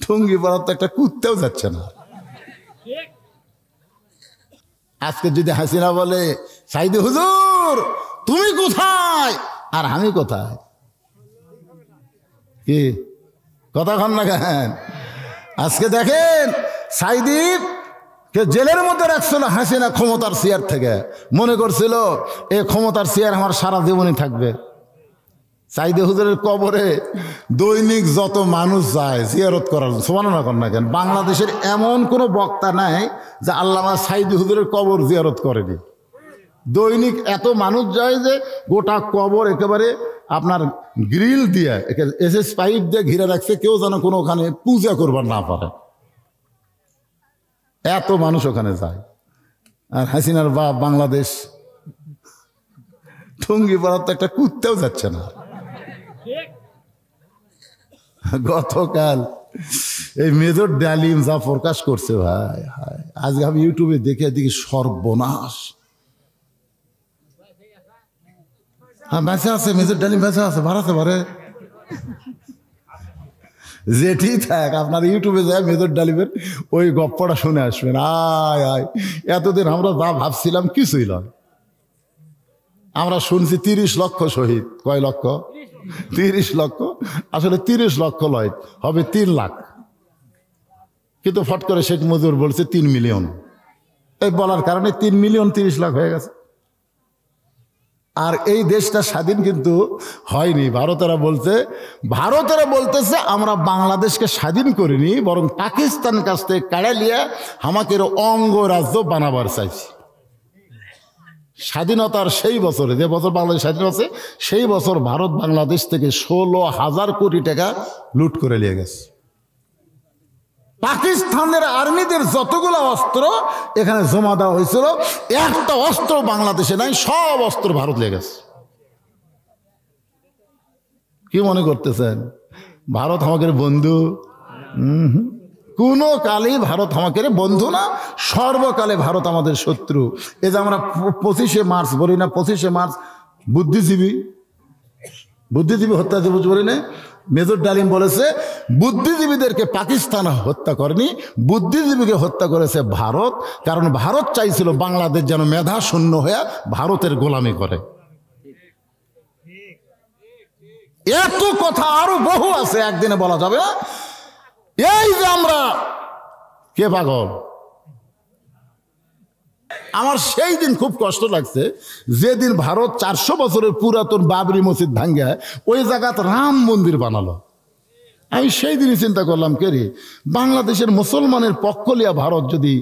টুঙ্গি পড়ার তো একটা কুত্তেও যাচ্ছে না। আজকে যদি হাসিনা বলে সাইদি হুজুর তুমি কোথায় আর আমি কোথায়, কি কথা কন না কেন? আজকে দেখেন সাইদি কে জেলের মধ্যে রাখছিল হাসিনা ক্ষমতার চেয়ার থেকে, মনে করছিল এই ক্ষমতার চেয়ার আমার সারা জীবনই থাকবে। সাইদি হুজুরের কবরে দৈনিক যত মানুষ যায় জিয়ারত করার, সুবহানাল্লাহ কন না কেন? বাংলাদেশের এমন কোনো বক্তা নাই যে আল্লামা সাইদি হুজুরের কবর জিয়ারত করেনি। দৈনিক এত মানুষ যায় যে গোটা কবর একেবারে আপনার গ্রিল দিয়ে এসএস পাইপ দিয়ে ঘিরে রাখছে, কেউ যেন কোনো ওখানে পূজা করবার না পারে, এত মানুষ ওখানে যায়। আর হাসিনার বাপ বাংলাদেশ টুঙ্গি পড়ার তো একটা কুত্তেও যাচ্ছে না। গতকাল এই মেজর ডালিম যা প্রকাশ করছে ভাই, আজকে আমি ইউটিউবে দেখে দেখি সর্বনাশ। হ্যাঁ বেঁচে আছে, মেজর ডালিম বেঁচে আছে, বাড়াতে পারে যেটি থাক, আপনার ইউটিউবে যায় মেজর ডালিমের ওই গপ্পটা শুনে আসবেন। আয় আয়, এতদিন আমরা যা ভাবছিলাম কিছুই নয়। আমরা শুনছি 30 লক্ষ শহীদ, কয় লক্ষ? 30 লক্ষ। আসলে 30 লক্ষ নয়, হবে 3 লাখ। কিন্তু ফট করে শেখ মুজিবুর বলছে 3 মিলিয়ন। এই বলার কারণে 3 মিলিয়ন 30 লাখ হয়ে গেছে। আর এই দেশটা স্বাধীন কিন্তু হয়নি। ভারতেরা বলতেছে আমরা বাংলাদেশকে স্বাধীন করিনি, বরং পাকিস্তান কাছ থেকে কাড়া লিয়ে আমাকে অঙ্গরাজ্য বানাবার চাইছি। স্বাধীনতার সেই বছরে, যে বছর বাংলাদেশ স্বাধীন আছে, সেই বছর ভারত বাংলাদেশ থেকে 16,000 কোটি টাকা লুট করে নিয়ে গেছে। পাকিস্তানের আর্মিদের যতগুলো অস্ত্র এখানে জমা দেওয়া হয়েছিল, একটা অস্ত্র বাংলাদেশে নাই, সব অস্ত্র ভারত নিয়ে গেছে। কি মনে করতেছেন ভারত আমাদের বন্ধু? কোনো কালেই ভারত আমাদের বন্ধু না, সর্বকালে ভারত আমাদের শত্রু। এই যে আমরা 25শে মার্চ বলি না, 25শে মার্চ বুদ্ধিজীবী হত্যা দিবস বলি না? মেজর ডালিম বলেছে বুদ্ধিজীবীদেরকে পাকিস্তান হত্যা করেনি, বুদ্ধিজীবীকে হত্যা করেছে ভারত। কারণ ভারত চাইছিল বাংলাদেশ যেন মেধা শূন্য হয়ে ভারতের গোলামি করে। এত কথা আরো বহু আছে, একদিনে বলা যাবে না। এই যে আমরা কে পাগল, আমার সেই দিন খুব কষ্ট লাগছে যেদিন ভারত 400 বছরের পুরাতন বাবরি মসজিদ ভাঙ্গা ওই জায়গাতে রাম মন্দির বানালো। আমি সেই দিনই চিন্তা করলাম, কে রে, বাংলাদেশের মুসলমানের পক্ষ লিয়া ভারত যদি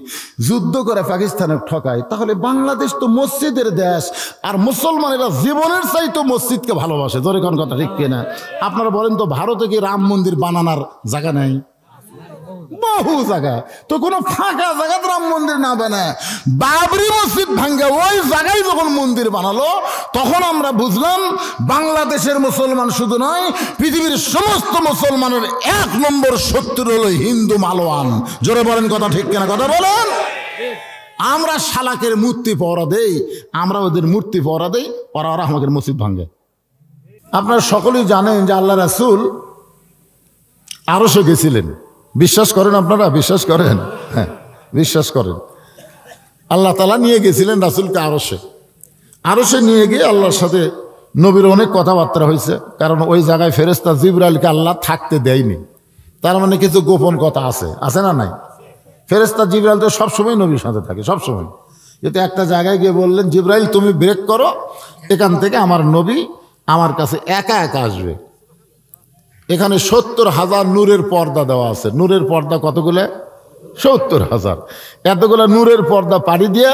যুদ্ধ করে পাকিস্তানের ঠকায়, তাহলে বাংলাদেশ তো মসজিদের দেশ, আর মুসলমানেরা জীবনের চাইতো মসজিদকে ভালোবাসে। ধরে কোন কথা ঠিক কিনা? আপনারা বলেন তো, ভারতে কি রাম মন্দির বানানোর জায়গা নাই? বহু জায়গা। তো কোনো ফাঁকা জায়গা রাম মন্দির না বানায়, বাবরি মসজিদ ভাঙ্গে ওই জায়গায় যখন মন্দির বানালো, তখন আমরা বুঝলাম বাংলাদেশের মুসলমান শুধু নয়, পৃথিবীর সমস্ত মুসলমানের 1 নম্বর শত্রু হলো হিন্দু মালওয়ান। জোরে বলেন কথা ঠিক কিনা? কথা বলেন। আমরা শালাকের মূর্তি পহরা দেই, আমরা ওদের মূর্তি পহরা দেই, ওরা আমাদের মসজিদ ভাঙ্গে। আপনারা সকলেই জানেন যে আল্লাহ রাসূল আরশে গেছিলেন। বিশ্বাস করেন? আপনারা বিশ্বাস করেন? হ্যাঁ বিশ্বাস করেন। আল্লাহ তাআলা নিয়ে গেছিলেন রাসূলকে আরশে নিয়ে গিয়ে আল্লাহর সাথে নবীর অনেক কথাবার্তা হয়েছে। কারণ ওই জায়গায় ফেরেশতা জিবরাইলকে আল্লাহ থাকতে দেয়নি, তার মানে কিছু গোপন কথা আছে না নাই? ফেরেশতা জিবরাইল তো সবসময় নবীর সাথে থাকে, সবসময়। এতে একটা জায়গায় গিয়ে বললেন, জিবরাইল তুমি ব্রেক করো, এখান থেকে আমার নবী আমার কাছে একা একা আসবে। এখানে 70,000 নূরের পর্দা দেওয়া আছে। নূরের পর্দা কতগুলো? 70,000। এতগুলো নূরের পর্দা পাড়ি দিয়ে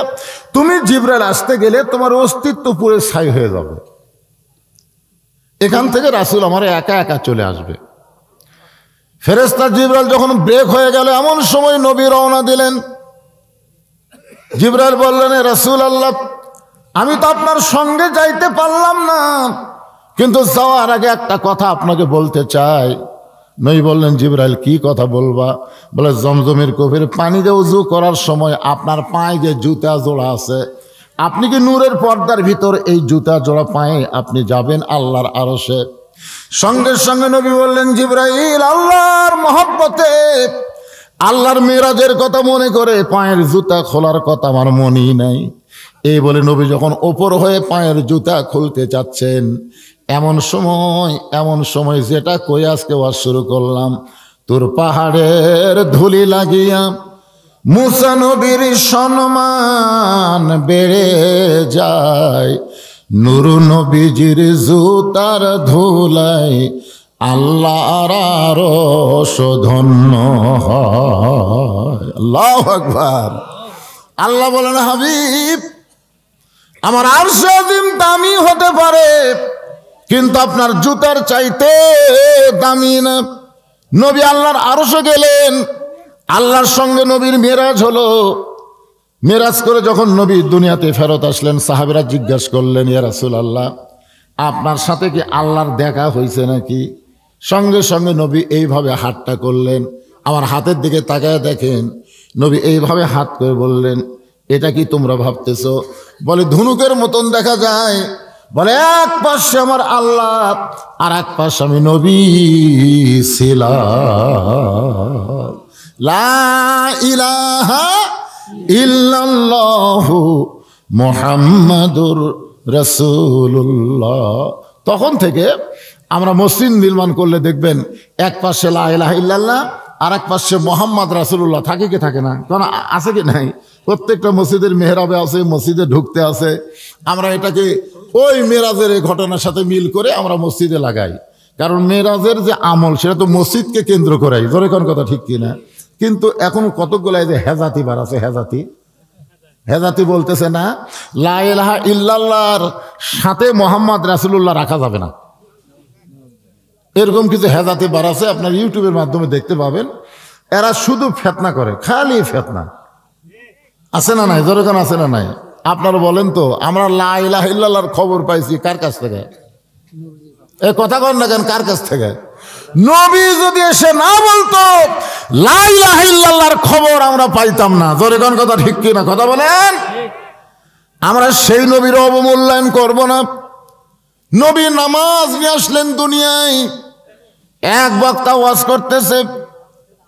তুমি জিবরাইল আসতে গেলে তোমার অস্তিত্ব পুরো ছাই হয়ে যাবে। এখান থেকে রাসূল আমার একা একা চলে আসবে। ফেরেশতা জিবরাইল যখন ব্রেক হয়ে গেল, এমন সময় নবী রওনা দিলেন। জিবরাইল বললেন, রাসূলুল্লাহ আমি তো আপনার সঙ্গে যাইতে পারলাম না, কিন্তু যাওয়ার আগে একটা কথা আপনাকে বলতে চাই। নবী বললেন, জিবরাইল কি কথা বলবা? বলে, জমজমের কূপের পানি দিয়ে ওযু করার সময় আপনার পায়ে যে জুতা জোড়া আছে, আপনি কি নূরের পর্দার ভিতর এই জুতা জোড়া পায়ে আপনি যাবেন আল্লাহর আরশে? সঙ্গে সঙ্গে নবী বললেন, জিবরাইল, আল্লাহর মহব্বতে আল্লাহর মেরাজের কথা মনে করে পায়ের জুতা খোলার কথা আমার মনেই নাই। এই বলে নবী যখন ওপর হয়ে পায়ের জুতা খুলতে চাচ্ছেন, এমন সময় যেটা কই আজকে ওয়াজ শুরু করলাম, তোর পাহাড়ের ধুলি লাগিয়া মুসা নবীর সম্মান বেড়ে যায়, নূর নবীজির জুতার ধুলাই আল্লাহর আরশ ধন্য হয়। আল্লাহু আকবার। আল্লাহ বলেন, হাবিব, আমার আরশ আযীম দামি হতে পারে, কিন্তু আপনার জুতার চাইতে দামি না। নবী আল্লাহর আরশে গেলেন, আল্লাহর সঙ্গে নবীর মেরাজ হলো। মেরাজ করে যখন নবী দুনিয়াতে ফেরত আসলেন, সাহাবীরা জিজ্ঞাসা করলেন, ইয়া রাসূলুল্লাহ, আপনার সাথে কি আল্লাহর দেখা হয়েছে নাকি? সঙ্গে সঙ্গে নবী এইভাবে হাতটা করলেন, আমার হাতের দিকে তাকায় দেখেন, নবী এইভাবে হাত করে বললেন, এটা কি তোমরা ভাবতেছ? বলে, ধনুকের মতন দেখা যায়। বলে, এক পাশে আমার আল্লাহ আর এক পাশে আমি নবী ছিলাম। লা ইলাহা ইল্লাল্লাহু মুহাম্মাদুর রাসূলুল্লাহ। তখন থেকে আমরা মসজিদ নির্মাণ করলে দেখবেন এক পাশে লা ইলাহা ইল্লাল্লাহ আর এক পাশে মুহাম্মদ রাসূলুল্লাহ থাকে কি থাকে না? কারণ আছে কি নাই? প্রত্যেকটা মসজিদের মেহরাবে আছে, মসজিদে ঢুকতে আছে। আমরা এটাকে ওই মেরাজের ঘটনার সাথে মিল করে আমরা মসজিদে লাগাই, কারণ মেরাজের যে আমল সেটা তো মসজিদকে কেন্দ্র করাই। ধরে কোন কথা ঠিক কিনা? কিন্তু এখন কতগুলো যে হেজাতি বার আছে, হেজাতি বলতেছে না, লা ইলাহা ইল্লাল্লাহর সাথে মুহাম্মদ রাসূলুল্লাহ রাখা যাবে না। এরকম কিছু হেজাতি বার আছে, আপনার ইউটিউবের মাধ্যমে দেখতে পাবেন। এরা শুধু ফেতনা করে, খালি ফেতনা। আছে না নাই? যেরকম আছে না নাই? আপনারা বলেন তো, আমরা লা ইলাহা ইল্লাল্লাহর খবর পাইছি কার কাছ থেকে? এ কথা কন না কেন, কার কাছ থেকে? নবী যদি এসে না বলতো, লা ইলাহা ইল্লাল্লাহর খবর আমরা পাইতাম না। যেরকম কথা ঠিক কিনা? কথা বলেন। আমরা সেই নবীর অবমূল্যায়ন করব না। নবী নামাজ নিয়ে আসলেন দুনিয়ায়, এক বক্তা ওয়াজ করতেছে,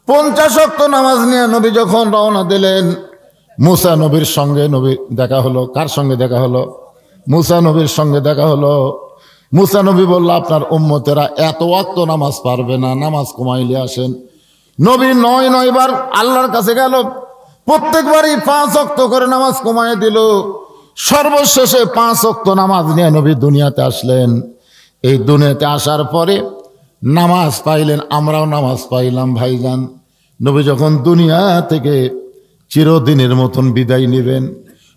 50 ওয়াক্ত নামাজ নিয়ে নবী যখন রওনা দিলেন, মুসা নবীর সঙ্গে নবী দেখা হলো। কার সঙ্গে দেখা হলো? মুসা নবীর সঙ্গে দেখা হলো। মুসা নবী বলল, আপনার উম্মতেরা এত ওয়াক্ত নামাজ পারবে না, নামাজ কমাইলে আসেন। নবী 9 বার আল্লাহর কাছে গেল, প্রত্যেকবারই 5 ওয়াক্ত করে নামাজ কমাই দিল। সর্বশেষে 5 ওয়াক্ত নামাজ নিয়ে নবী দুনিয়াতে আসলেন। এই দুনিয়াতে আসার পরে নামাজ পাইলেন, আমরাও নামাজ পাইলাম। ভাইজান, নবী যখন দুনিয়া থেকে চিরদিনের মতন বিদায় নেবেন,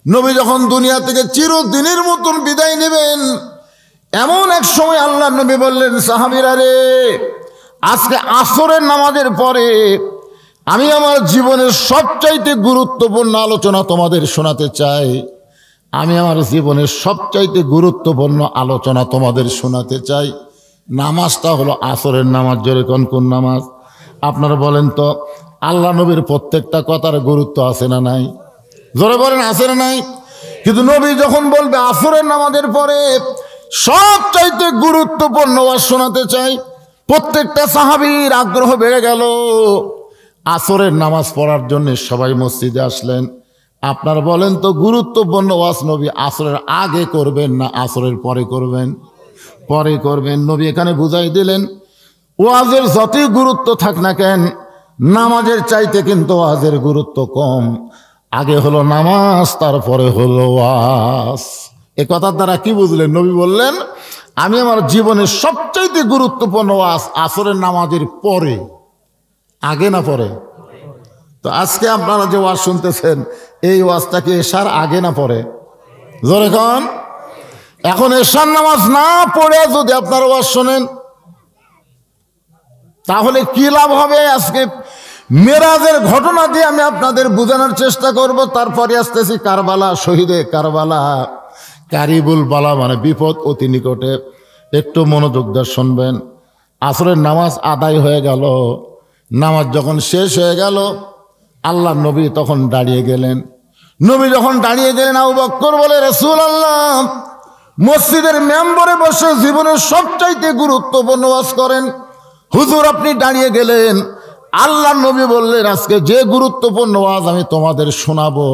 নবী যখন দুনিয়া থেকে চিরদিনের মতন বিদায় নেবেন, এমন এক সময় আল্লাহ নবী বললেন, সাহাবীরা রে, আজকে আসরের নামাজের পরে আমি আমার জীবনের সবচাইতে গুরুত্বপূর্ণ আলোচনা তোমাদের শোনাতে চাই। আমি আমার জীবনের সবচাইতে গুরুত্বপূর্ণ আলোচনা তোমাদের শোনাতে চাই। নামাজটা হলো আসরের নামাজ। জোরে কোন কোন নামাজ? আপনারা বলেন তো, আল্লাহ নবীর প্রত্যেকটা কথার গুরুত্ব আছে না নাই? জোরে বলেন, আছে না নাই? কিন্তু নবী যখন বলবে আসরের নামাজের পরে সবচাইতে গুরুত্বপূর্ণ ওয়াজ শোনাতে চাই, প্রত্যেকটা সাহাবীর আগ্রহ বেড়ে গেল। আসরের নামাজ পড়ার জন্য সবাই মসজিদে আসলেন। আপনারা বলেন তো, গুরুত্বপূর্ণ ওয়াজ নবী আসরের আগে করবেন না আসরের পরে করবেন? পরে করবেন। নবী এখানে বুঝাই দিলেন, ওয়াজের যতই গুরুত্ব থাক না কেন, নামাজের চাইতে কিন্তু ওয়াজের গুরুত্ব কম। আগে হলো নামাজ, তারপরে হলো ওয়াজ। এ কথার দ্বারা কি বুঝলেন? নবী বললেন, আমি আমার জীবনের সবচাইতে গুরুত্বপূর্ণ ওয়াজ আসরের নামাজের পরে, আগে না পরে। তো আজকে আপনারা যে ওয়াজ শুনতেছেন, এই ওয়াজটা কি এশার আগে না পরে? জোরে কোন। এখন এশার নামাজ না পড়ে যদি আপনারা ওয়াজ শোনেন, তাহলে কি লাভ হবে? আজকে মেরাজের ঘটনা দিয়ে আমি আপনাদের বোঝানোর চেষ্টা করব। তারপরে আসতেছি কারবালা, শহীদে কারবালা। কারিবুল বালা মানে বিপদ অতি নিকটে। একটু মনোযোগ দিয়ে শুনবেন। আসরের নামাজ আদায় হয়ে গেল। নামাজ যখন শেষ হয়ে গেল, আল্লাহ নবী তখন দাঁড়িয়ে গেলেন। নবী যখন দাঁড়িয়ে গেলেন, আবু বকর বলে, রাসূলুল্লাহ, মসজিদের মেম্বরে বসে জীবনের সবচাইতে গুরুত্বপূর্ণ ওয়াজ করেন। হুজুর আপনি দাঁড়িয়ে গেলেন, আল্লাহর নবী বললেন আজকে যে গুরুত্বপূর্ণ ওয়াজ আমি তোমাদের শোনাবো,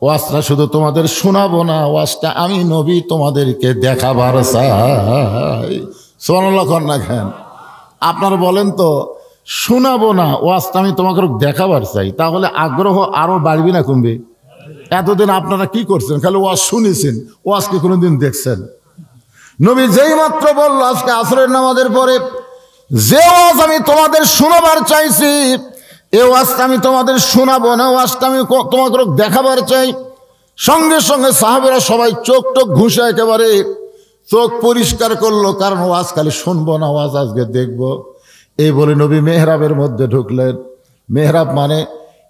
ওয়াজটা শুধু তোমাদের শোনাবো না, ওয়াজটা আমি নবী তোমাদেরকে দেখাবার চাই। সুবহানাল্লাহ না কেন? আপনারা বলেন তো, শোনাবো না, ওয়াজটা আমি তোমাকে দেখাবার চাই, তাহলে আগ্রহ আরো বাড়বে না কমবে? এতদিন আপনারা কি করছেন? খালি ওয়াজ শুনেছেন, ওয়াজ কি কোনোদিন দেখছেন? নবী যেই মাত্র বলল আজকে আসরের নামাজের পরে যে ওয়াজ আমি তোমাদের শোনাবার চাইছি, এ ওয়াজটা আমি তোমাদের শোনাবো না, ওয়াজটা আমি তোমাকে দেখাবার চাই, সঙ্গে সঙ্গে সাহাবেরা সবাই চোখ টোক ঘুষে একেবারে চোখ পরিষ্কার করলো, কারণ ওয়াজ খালি শুনবো না, ওয়াজ আজকে দেখবো। এই বলে নবী মেহরাবের মধ্যে ঢুকলেন। মেহরাব মানে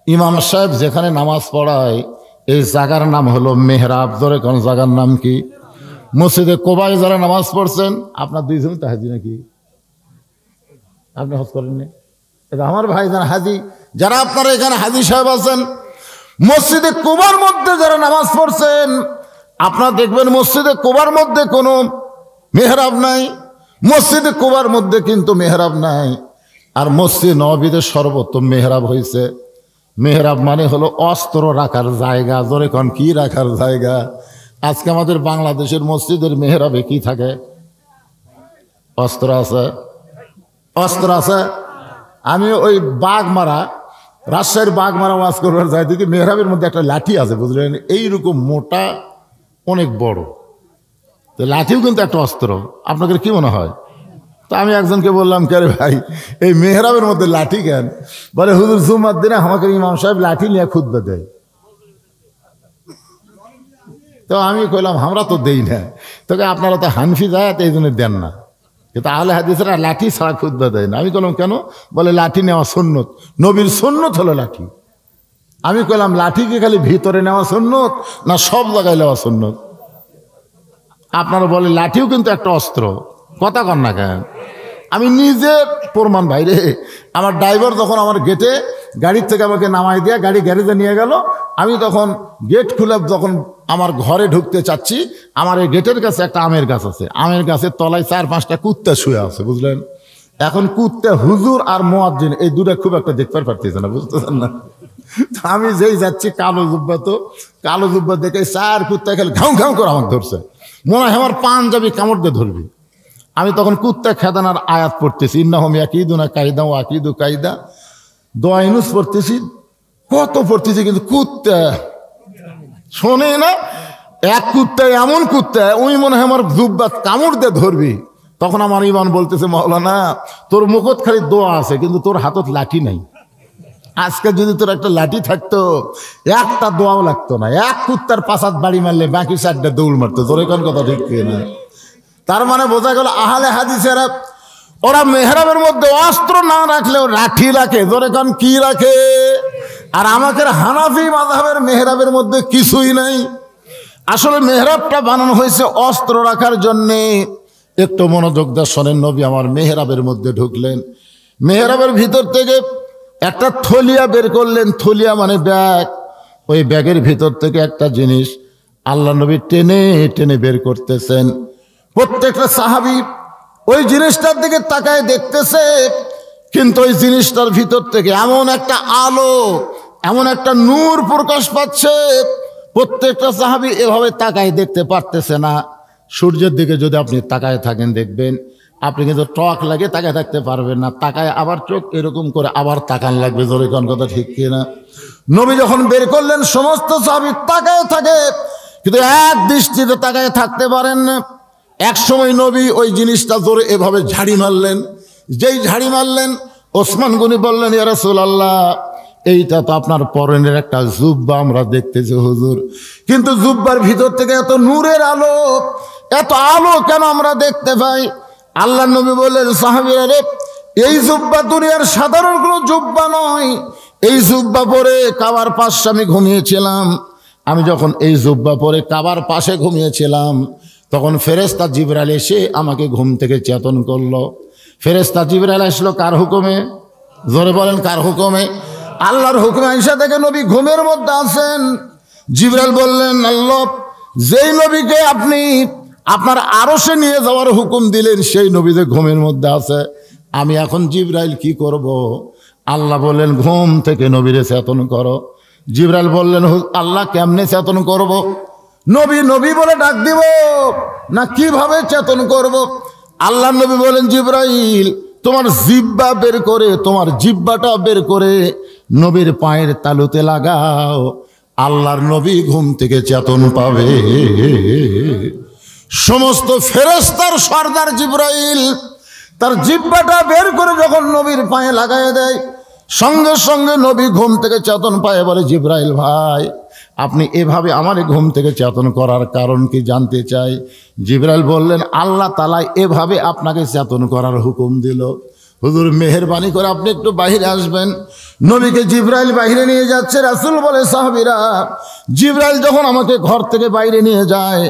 ইমাম সাহেব যেখানে নামাজ পড়ায়, এই জায়গার নাম হলো মেহরাব। ধরে কোন জায়গার নাম কি? মসজিদে কোবায় যারা নামাজ পড়ছেন, আপনার দুইজন তো হাজি নাকি? আপনি হজ করেননি? এটা আমার ভাই যারা হাজি, যারা আপনারা এখানে হাজি সাহেব আছেন, মসজিদে কোবার মধ্যে যারা নামাজ পড়ছেন, আপনারা দেখবেন মসজিদে কোবার মধ্যে কোনো মেহরাব নাই। মসজিদে কোবার মধ্যে কিন্তু মেহরাব নাই। আর মসজিদ নববীতে সর্বোত্তম মেহরাব হয়েছে। মেহরাব মানে হলো অস্ত্র রাখার জায়গা। জোরে কোন কি রাখার জায়গা? আজকে আমাদের বাংলাদেশের মসজিদের মেহরাবে কি থাকে? অস্ত্র আছে, অস্ত্র আছে। আমি ওই বাগমারা, রাজশাহীর বাগমারা ওয়াজ করবার যাই, দেখি মেহরাবের মধ্যে একটা লাঠি আছে, বুঝলেন? এইরকম মোটা, অনেক বড়। তো লাঠিও কিন্তু একটা অস্ত্র। আপনাদের কি মনে হয়? তো আমি একজনকে বললাম, কে রে ভাই, এই মেহরাবের মধ্যে লাঠি কেন? বলে হুজুর জুমার দিনে আমাকে ইমাম সাহেব লাঠি নিয়ে খুতবা দেয়। তো আমি কইলাম আমরা তো দেই না। তোকে আপনারা তো হানফি যায়, এই জন্য দেন না। কিন্তু আহলে হাদিসরা লাঠি ছাড়া খুতবা দেয় না। আমি কইলাম কেন? বলে লাঠি নেওয়া সুন্নত, নবীর সুন্নত হলো লাঠি। আমি কইলাম লাঠি কি খালি ভিতরে নেওয়া সুন্নত না সব জায়গায় নেওয়া সুন্নত? আপনারা বলে লাঠিও কিন্তু একটা অস্ত্র। কথা কন না কেন? আমি নিজে প্রমাণ ভাই রে। আমার ড্রাইভার যখন আমার গেটে গাড়ির থেকে আমাকে নামাই দিয়ে গাড়ি গ্যারেজে নিয়ে গেল, আমি তখন গেট খুলে যখন আমার ঘরে ঢুকতে চাচ্ছি, আমার এই গেটের কাছে একটা আমের গাছ আছে। আমের গাছের তলায় 4-5টা কুত্তা শুয়ে আছে, বুঝলেন? এখন কুত্তা হুজুর আর মুয়াজ্জিন এই দুটা খুব একটা দেখতে পারতেছে না, বুঝতেছেন না? আমি যেই যাচ্ছি, কালো জুব্বা, তো কালো জুব্বা দেখে 4 কুত্তা খেলে ঘাউ ঘাউ করে আমাকে ধরছে, মনে হয় আমার পাঞ্জাবি কামড় দিয়ে ধরবি। আমি তখন কুত্তা খেদানার আয়াত পড়তেছি, ইন্নাহুম ইয়াকিদুনা কায়দা ওয়া আকিদু কায়দা, দোয়া ইউনূস পড়তেছি, কত পড়তেছি, কিন্তু কুত্তা শোনে না। এক কুত্তা, এমন কুত্তা, ওই মনে হয় আমার জুব্বা কামড় দিয়ে ধরবি। তখন আমার ইমান বলতেছে, মাওলানা তোর মুখত খালি দোয়া আছে, কিন্তু তোর হাতত লাঠি নাই। আজকে যদি তোর একটা লাঠি থাকতো, একটা দোয়াও লাগতো না। এক কুত্তার পাছাত বাড়ি মারলে বাকি 4টা দৌড় মারতো। তোর কোন কথা ঠিক না? তার মানে বোঝা গেল আহলে হাদিসেরা ওরা মেহরাবের মধ্যে অস্ত্র না রাখলেও লাঠি রাখে। জোরে কান কি রাখে? আর আমাদের হানাফি মাযহাবের মেহরাবের মধ্যে কিছুই নাই। আসলে মেহরাবটা বানানো হয়েছে অস্ত্র রাখার জন্যে। একটু মনোযোগ দিয়ে শোনেন, নবী আমার মেহরাবের মধ্যে ঢুকলেন। মেহরাবের ভিতর থেকে একটা থলিয়া বের করলেন। থলিয়া মানে ব্যাগ। ওই ব্যাগের ভিতর থেকে একটা জিনিস আল্লাহ নবী টেনে টেনে বের করতেছেন। প্রত্যেকটা সাহাবী ওই জিনিসটার দিকে তাকায় দেখতেছে, কিন্তু ওই জিনিসটার ভিতর থেকে এমন একটা আলো, এমন একটা নূর প্রকাশ পাচ্ছে, প্রত্যেকটা সাহাবী এভাবে তাকায় দেখতে পারতেছে না। সূর্যের দিকে যদি আপনি তাকায় থাকেন, দেখবেন আপনি কিন্তু টক লাগে তাকায় থাকতে পারবেন না। তাকায় আবার চোখ এরকম করে আবার তাকান লাগবে। জোরে কোন কথা ঠিক কিনা? নবী যখন বের করলেন, সমস্ত সাহাবী তাকায় থাকে, কিন্তু এক দৃষ্টিতে তাকায় থাকতে পারেন না। এক সময় নবী ওই জিনিসটা ধরে এভাবে ঝাড়ি মারলেন। যেই ঝাড়ি মারলেন, ওসমান গনি বললেন, ইয়া রাসূলুল্লাহ, এইটা তো আপনার পরনের একটা জুব্বা আমরা দেখতেছি হুজুর, কিন্তু জুব্বার ভিতর থেকে এত নূরের আলো, এত আলো কেন আমরা দেখতে পাই? আল্লাহ নবী বললেন, সাহাবীরা রে, এই জুব্বা দুনিয়ার সাধারণ কোনো জুব্বা নয়। এই জুব্বা পরে কাবার পাশে আমি ঘুমিয়েছিলাম। আমি যখন এই জুব্বা পরে কাবার পাশে ঘুমিয়েছিলাম, তখন ফেরেশতা জিবরাইল এসে আমাকে ঘুম থেকে চেতন করলো। ফেরেশতা জিবরাইল আসলো কার হুকুমে? জোরে বলেন, কার হুকুমে? আল্লাহর হুকুমে। আয়েশা থেকে নবী ঘুমের মধ্যে আছেন। জিবরাইল বললেন, আল্লাহ যেই নবীকে আপনি আপনার আরশে নিয়ে যাওয়ার হুকুম দিলেন, সেই নবী যে ঘুমের মধ্যে আছে। আমি এখন জিবরাইল কি করব? আল্লাহ বললেন ঘুম থেকে নবীরে চেতন করো। জিবরাইল বললেন আল্লাহ কেমনে চেতন করব? নবী নবী বলে ডাক দিব না কিভাবে চেতন করব? আল্লাহ নবী বলেন জিবরাইল তোমার জিব্বা বের করে, তোমার জিব্বাটা বের করে নবীর পায়ের তালুতে লাগাও, আল্লাহর নবী ঘুম থেকে চেতন পাবে। সমস্ত ফেরেশতার সর্দার জিবরাইল তার জিব্বাটা বের করে যখন নবীর পায়ে লাগায় দেয়, সঙ্গে সঙ্গে নবী ঘুম থেকে চেতন পায়। বলে জিবরাইল ভাই আপনি এভাবে আমার ঘুম থেকে চেতন করার কারণ কি জানতে চাই? জিবরাইল বললেন আল্লাহ তাআলা এভাবে আপনাকে চেতন করার হুকুম দিল। হুজুর মেহেরবানি করে আপনি একটু বাইরে আসবেন। নবীকে জিবরাইল বাইরে নিয়ে যাচ্ছে। রাসূল বলে সাহাবীরা জিবরাইল যখন আমাকে ঘর থেকে বাইরে নিয়ে যায়,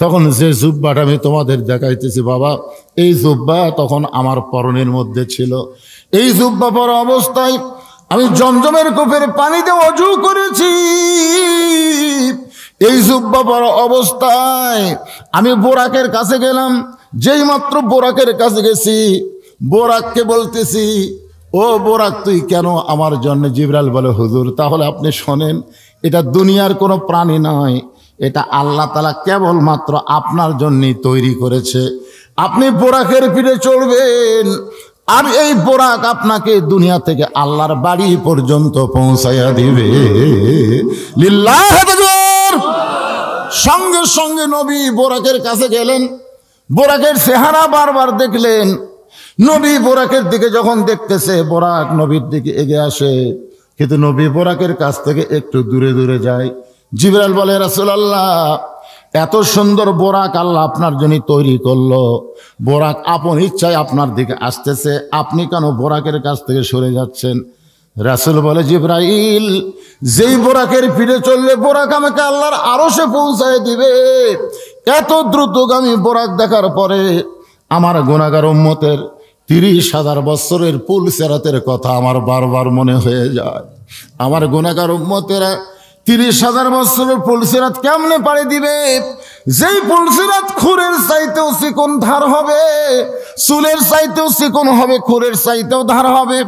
তখন যে জুব্বাটা আমি তোমাদের দেখাইতেছি বাবা, এই জুব্বা তখন আমার পরনের মধ্যে ছিল। এই জুব্বা পরা অবস্থায় আমি জমজমের কূপের পানিতে ওযু করেছি। এই জুব্বা পরা অবস্থায় আমি বোরাকের কাছে গেলাম। যেই মাত্র বোরাকের কাছে গেছি, বোরাককে বলতেছি ও বোরাক তুই কেন আমার জন্য? জিবরাইল বলে হুজুর তাহলে আপনি শোনেন, এটা দুনিয়ার কোনো প্রাণী নয়, এটা আল্লাহ তাআলা কেবলমাত্র আপনার জন্যই তৈরি করেছে। আপনি বোরাকের পিঠে চড়বেন, আর এই বোরাক আপনাকে দুনিয়া থেকে আল্লাহর বাড়ি পর্যন্ত পৌঁছাইয়া দিবে। লিল্লাহ তাকবীর। সঙ্গে সঙ্গে নবী বোরাকের কাছে গেলেন, বোরাকের চেহারা বারবার দেখলেন। নবী বোরাকের দিকে যখন দেখতেছে, বোরাক নবীর দিকে এগিয়ে আসে, কিন্তু নবী বোরাকের কাছ থেকে একটু দূরে দূরে যায়। জিবরাইল বলে রাসূলুল্লাহ এত সুন্দর বোরাক আল্লাহ আপনার জন্য তৈরি করলো, বোরাক আপন ইচ্ছায় আপনার দিকে আসতেছে, আপনি কেন বোরাকের কাছ থেকে সরে যাচ্ছেন? রাসূল বলে জিবরাইল যেই বোরাকের পিঠে চললে বোরাক আমাকে আল্লাহর আরশে পৌঁছায় দিবে, এত দ্রুতগামী বোরাক দেখার পরে আমার গুনাহগার উম্মতের 30,000 বছরের পুল সিরাতের কথা আমার বারবার মনে হয়ে যায়। আমার গুনাহগার উম্মতেরা 30,000 বছরের পুল সিরাত কেমনে পাড়ি দিবে? যেই পুল সিরাত খুরের চাইতেও চিকন ধার হবে, চুলের চাইতেও চিকন হবে, খুরের চাইতেও ধার হবে।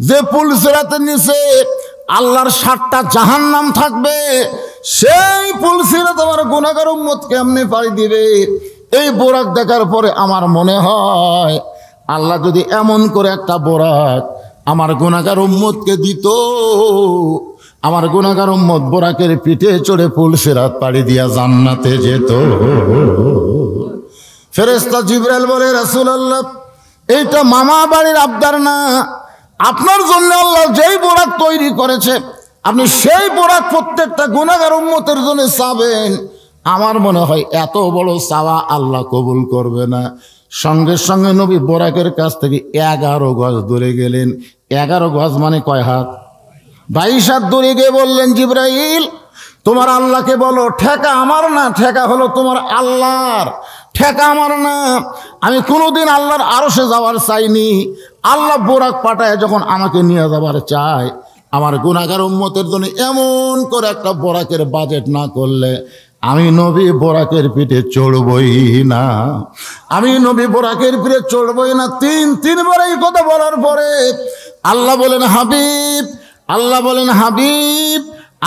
যে পুল সিরাতের নিচে আল্লাহর 7টা জাহান্নাম থাকবে, সেই পুল সিরাত আমার গুনাহগার উম্মত কেমনে পাড়ি দিবে? এই বোরাক দেখার পরে আমার মনে হয় আল্লাহ যদি এমন করে একটা বোরাক আমার গুনাহগার উম্মতকে দিত, আমার গুনাহগার উম্মত বোরাকের পিঠে চড়ে পুল সিরাত পাড়ি দিয়া জান্নাতে যেত। ফেরেশতা জিবরাইল বলে রাসূলুল্লাহ এইটা মামা বাড়ির আবদার না, আপনার জন্য আল্লাহ যেই বোরাক তৈরি করেছে আপনি সেই বোরাক প্রত্যেকটা গুনাহগার উম্মতের জন্য চাবেন। আমার মনে হয় এত বড় চাওয়া আল্লাহ কবুল করবে না। সঙ্গে সঙ্গে নবী বোরাকের কাছ থেকে 11 গজ দূরে গেলেন। 11 গজ মানে কয় হাত? 22 হাত দূরে গিয়ে বললেন জিবরাইল তোমার আল্লাহকে বলো ঠেকা আমার না, ঠেকা হলো তোমার আল্লাহর, ঠেকা আমার না। আমি কোনোদিন আল্লাহর আরশে যাওয়ার চাইনি, আল্লাহ বোরাক পাঠায় যখন আমাকে নিয়ে যাবার চায়, আমার গুনাহগার উম্মতের জন্য এমন করে একটা বোরাকের বাজেট না করলে আমি নবী বোরাকের পিঠে চড়বই না, আমি নবী বোরাকের পিঠে চড়বই না। তিনবার এই কথা বলার পরে আল্লাহ বলেন হাবিব, আল্লাহ বলেন হাবিব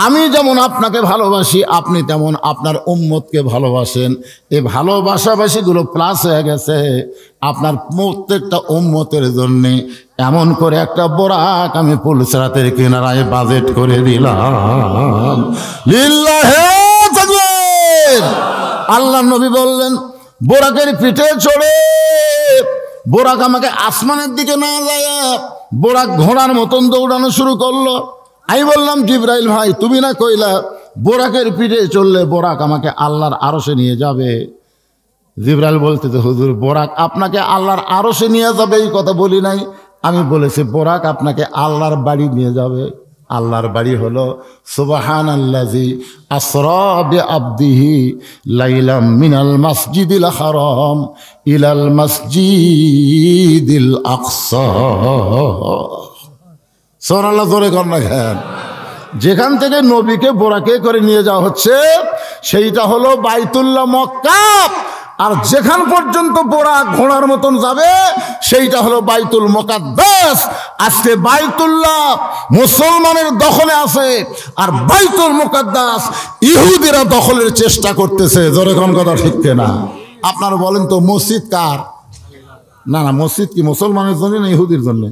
আমি যেমন আপনাকে ভালোবাসি আপনি তেমন আপনার উম্মতকে ভালোবাসেন। এই ভালোবাসাবাসিগুলো প্লাস হয়ে গেছে, আপনার প্রত্যেকটা উম্মতের জন্যে এমন করে একটা বোরাক আমি পুল সিরাতের কিনারায় বাজেট করে দিলাম। লিল্লাহে তাকবীর। আল্লাহ নবী বললেন বোরাকের পিঠে চড়ে বোরাক আমাকে আসমানের দিকে না যায়, বোরাক ঘোড়ার মতন দৌড়ানো শুরু করলো। আমি বললাম জিবরাইল ভাই তুমি না কইলা বোরাকের পিঠে চললে বোরাক আমাকে আল্লাহর আরশে নিয়ে যাবে? জিবরাইল বলতেছে হুজুর বোরাক আপনাকে আল্লাহর আরশে নিয়ে যাবে এই কথা বলি নাই, আমি বলেছি বোরাক আপনাকে আল্লাহর বাড়ি নিয়ে যাবে। আল্লাহর বাড়ি হলো সুবহানাল্লাযী আসরা বিআবদিহি লাইলাম মিনাল মাসজিদিল হারাম ইলাল মাসজিদিল আকসা। সুবহানাল্লাহ জোরে কর না কেন? যেখান থেকে নবীকে বোরাকে করে নিয়ে যাওয়া হচ্ছে সেইটা হলো বাইতুল্লাহ মক্কা, আর যেখান পর্যন্ত বোরা ঘোড়ার মতন যাবে সেইটা হলো বাইতুল মুকাদ্দাস। আজকে বাইতুল্লাহ মুসলমানের দখলে আছে, আর বাইতুল মুকাদ্দাস ইহুদিরা দখলের চেষ্টা করতেছে। জোরে কোন কথা ঠিক না? আপনারা বলেন তো মসজিদ কার? না না, মসজিদ কি মুসলমানের জন্য না ইহুদির জন্য?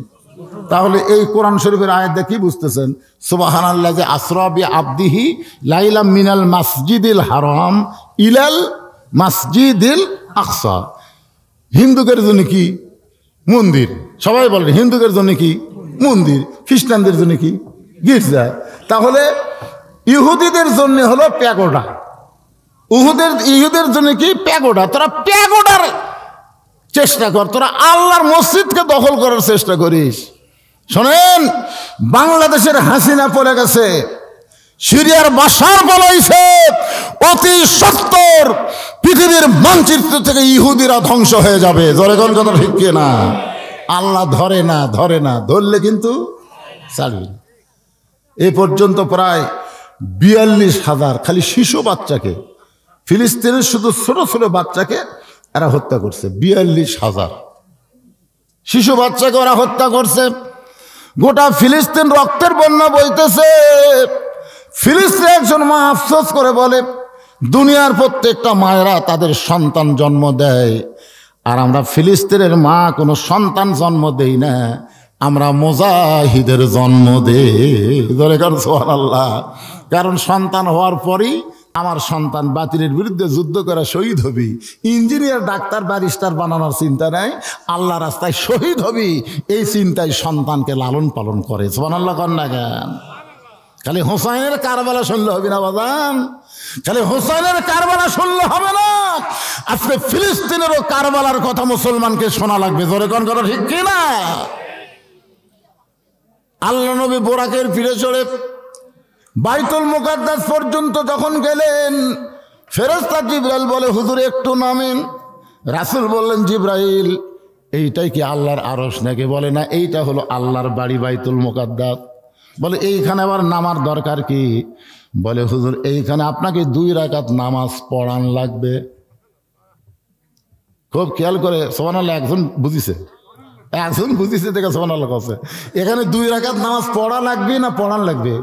তাহলে এই কোরআন শরীফের আয়াত দিয়ে কি বুঝতেছেন? সুবহানাল্লাযী আসরা বিআবদিহি লাইলাম মিনাল মাসজিদিল হারাম ইলাল মাসজিদিল আকসা। হিন্দুদের জন্য কি? মন্দির। সবাই বলেন হিন্দুদের জন্য কি? মন্দির। খ্রিস্টানদের জন্য কি? গির্জা। তাহলে ইহুদিদের জন্য হলো প্যাগোডা, ইহুদের জন্য কি? প্যাগোডা। তোরা প্যাগোডার চেষ্টা কর, তোরা আল্লাহর মসজিদকে দখল করার চেষ্টা করিস। শোনেন, বাংলাদেশের হাসিনা পড়ে গেছে, সিরিয়ার বাশার পালাইছে, অতি সত্বর পৃথিবীর মানচিত্র থেকে ইহুদিরা ধ্বংস হয়ে যাবে। জোরে কোন কথা ঠিক না? আল্লাহ ধরে না, ধরে না, ধরলে কিন্তু ছাড়বে। এ পর্যন্ত প্রায় 42,000 খালি শিশু বাচ্চাকে, ফিলিস্তিনের শুধু ছোট ছোট বাচ্চাকে এরা হত্যা করছে। 42,000 শিশু বাচ্চাকে ওরা হত্যা করছে। গোটা ফিলিস্তিন রক্তের বন্যা বইতেছে। ফিলিস্তিন একজন মা আফসোস করে বলে, দুনিয়ার প্রত্যেকটা মায়েরা তাদের সন্তান জন্ম দেয়, আর আমরা ফিলিস্তিনের মা কোনো সন্তান জন্ম দেই না, আমরা মুজাহিদের জন্ম দেই। ধরে কারণ সুবহানাল্লাহ, কারণ সন্তান হওয়ার পরই আমার সন্তান বাতিলের বিরুদ্ধে যুদ্ধ করে শহীদ হবি। ইঞ্জিনিয়ার, ডাক্তার, ব্যারিস্টার বানানোর চিন্তা নাই, আল্লাহ রাস্তায় শহীদ হবি এই চিন্তায় সন্তানকে লালন পালন করে। সুবহানাল্লাহ কর না কেন? খালি হোসাইনের কারবালা শুনলে হবে না বাজান, খালি হোসাইনের কারবালা শুনলে হবে না, আজকে ফিলিস্তিনেরও কারবালার কথা মুসলমানকে শোনা লাগবে। জোরে কোন কথা ঠিক কিনা? আল্লাহ নবী বোরাকের ফিরে চড়ে বাইতুল মুকাদ্দাস পর্যন্ত যখন গেলেন, ফেরেশতা জিবরাইল বলে, হুজুর একটু নামেন। রাসূল বললেন, জিবরাইল এইটাই কি আল্লাহর আরশ নাকি? বলে না, এইটা হলো আল্লাহর বাড়ি বাইতুল মুকাদ্দাস। বলে এইখানে আবার নামার দরকার কি? বলে হুজুর এইখানে আপনাকে 2 রাকাত নামাজ পড়ান লাগবে। খুব খেয়াল করে সুবহানাল্লাহ, একজন বুঝিছে, একজন বুঝিছে দেখে সুবহানাল্লাহ কাছে। এখানে 2 রাকাত নামাজ পড়া লাগবে না পড়ান লাগবে?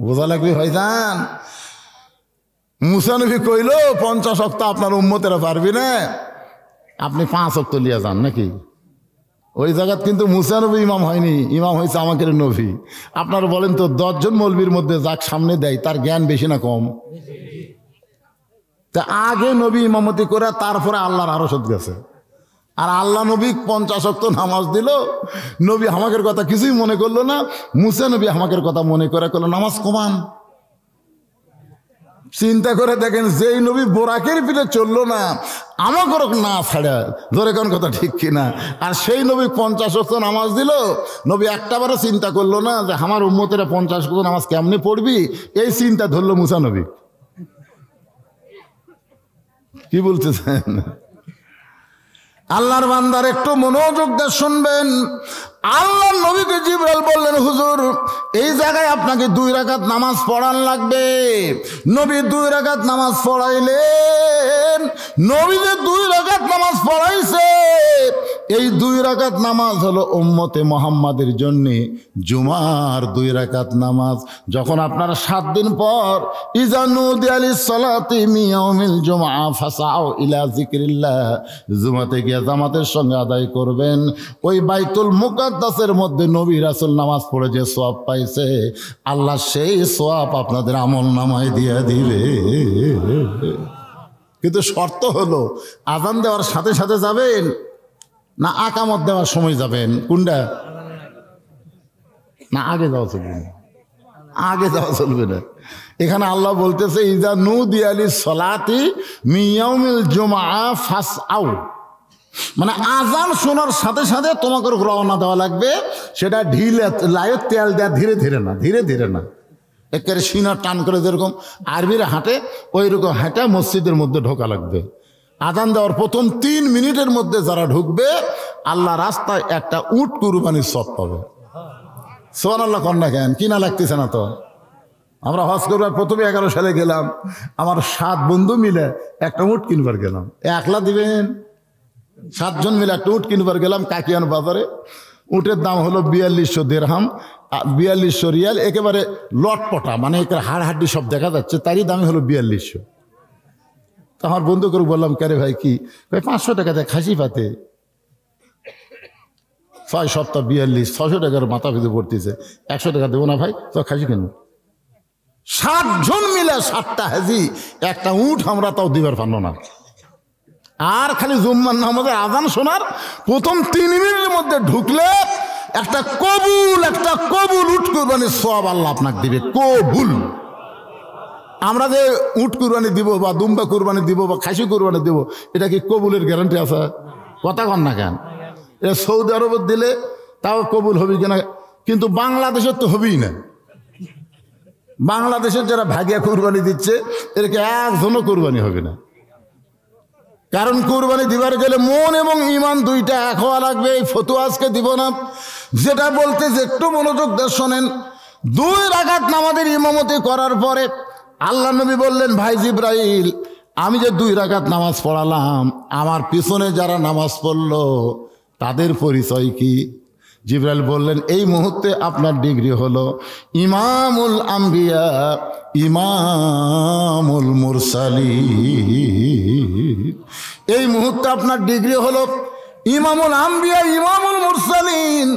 বোঝা লাগবে ভাইজান। মুসা নবী কইল 50 ওয়াক্ত আপনার উম্মতেরা পারবি না, আপনি 5 ওয়াক্ত লিয়া যান নাকি? ওই জায়গাত কিন্তু মুসা নবী ইমাম হয়নি, ইমাম হয়েছে আমাদের নবী। আপনারা বলেন তো, 10 জন মৌলবীর মধ্যে যাক সামনে দেয় তার জ্ঞান বেশি না কম? তা আগে নবী ইমামতি করে তারপরে আল্লাহর আরশ গেছে, আর আল্লাহ নবী 50 ওয়াক্ত নামাজ দিল। নবী আমাদের কথা কিছুই মনে করলো না, মুসা নবী আমাদের কথা মনে করে করলো নামাজ কমান। চিন্তা করে দেখেন, যেই নবী বোরাকের পিঠে চললো না আমাকে না ছাড়া, ধরে কোন কথা ঠিক কিনা? আর সেই নবী 50 ওয়াক্ত নামাজ দিল। নবী একটাবারও চিন্তা করলো না যে আমার উম্মতেরা 50 ওয়াক্ত নামাজ কেমনে পড়বি, এই চিন্তা ধরলো মুসা নবী। কি বলতেছেন? আল্লাহর বান্দার একটু মনোযোগ দিয়ে শুনবেন। আল্লাহ নবীকে জিবরাইল বললেন, হুজুর এই জায়গায় আপনাকে 2 রাকাত নামাজ পড়ান লাগবে। নবী 2 রাকাত নামাজ পড়াইলেন। নবী যে 2 রাকাত নামাজ পড়াইছে, এই 2 রাকাত নামাজ হলো উম্মতে মুহাম্মাদের জন্য জুমার 2 রাকাত নামাজ। যখন আপনারা 7 দিন পর ইজা নুদিয়া লিস-সালাতি মিন ইয়াউমিল জুমআ ফাসাউ ইলা যিকরিল্লাহ, জুমাতে গিয়ে জামাতের সঙ্গে আদায় করবেন। ওই বাইতুল মুকাদ্দাসের মধ্যে নবী রাসূল নামাজ পড়ে যে সওয়াব পাইছে, আল্লাহ সেই সওয়াব আপনাদের আমল নামায় দিয়ে দিবে। কিন্তু শর্ত হলো আযান দেওয়ার সাথে সাথে যাবেন না আকামত দেওয়ার সময় যাবেন? কোনটা? না আগে যাওয়া চলবে না, আগে যাওয়া চলবে না। এখানে আল্লাহ বলতেছে ইজা নুদিয়া লিস-সালাতি মিন ইয়াউমিল জুমআ ফাসআউ, মানে আজান শোনার সাথে সাথে তোমাকে রওনা দেওয়া লাগবে। সেটা ঢিলে লাইট তেল দেওয়া, ধীরে ধীরে না, ধীরে ধীরে না, একেবারে সিনা টান করে যেরকম আরবিরা হাঁটে ওই রকম হাঁটা মসজিদের মধ্যে ঢোকা লাগবে। আজান দেওয়ার প্রথম 3 মিনিটের মধ্যে যারা ঢুকবে আল্লাহ রাস্তায় একটা উট কুরবানির সওয়াব পাবে। সুবহানাল্লাহ কন্যা কেন? কিনা লাগতেছে না তো? আমরা হজ করবার প্রথমে 11 সালে গেলাম, আমার 7 বন্ধু মিলে একটা উট কিনবার গেলাম। একলা দিবেন? 7 জন মিলে একটা উট কিনবার গেলাম কাকিয়ান বাজারে। উটের দাম হলো 4200 দিরহাম, 4200 রিয়াল, একেবারে লটপটা, মানে একের হাড় হাড্ডি সব দেখা যাচ্ছে, তারই দামই হলো 4200। তো আমার বন্ধু করে বললাম, কারে ভাই কি? ভাই 500 টাকা দেয় খাসি পাতে, 6 সপ্তাহ 42, 600 টাকার মাথা পিছু পড়তেছে, 100 টাকা দেবো না ভাই, তো খাসি কেন? 7 জন মিলে 7টা হাজি, একটা উট আমরা তাও দিবার পারলো না। আর খালি জুম্মার নামাজে আজান শোনার প্রথম 3 মিনিটের মধ্যে ঢুকলে একটা কবুল উট কুরবানির সওয়াব আল্লাহ আপনাকে দিবে, কবুল। আমরা যে উট কুরবানি দিব বা দুম্বা কুরবানি দিব বা খাসি কুরবানি দিব, এটা কি কবুলের গ্যারান্টি আছে? কথা কন না কেন? এটা সৌদি আরবে দিলে তাও কবুল হবে কিনা, কিন্তু বাংলাদেশের তো হবেই না। বাংলাদেশের যারা ভাগিয়া কুরবানি দিচ্ছে এদেরকে একজনও কুরবানি হবে না। কারণ কুরবানি দিবার গেলে মন এবং ইমান দুইটা এক হওয়া লাগবে। এই ফতুয়া আজকে দিব না, যেটা বলতেছে একটু মনোযোগ দিয়ে শোনেন। 2 রাকাত নামাজের ইমামতি করার পরে আল্লাহ নবী বললেন, ভাই জিব্রাইল, আমি যে 2 রাকাত নামাজ পড়ালাম, আমার পিছনে যারা নামাজ পড়লো তাদের পরিচয় কি? জিব্রাইল বললেন, এই মুহূর্তে আপনার ডিগ্রি হলো ইমামুল আম্বিয়া, ইমামুল মুরসালিন। এই মুহূর্তে আপনার ডিগ্রি হলো ইমামুল আম্বিয়া, ইমামুল মুরসালিন।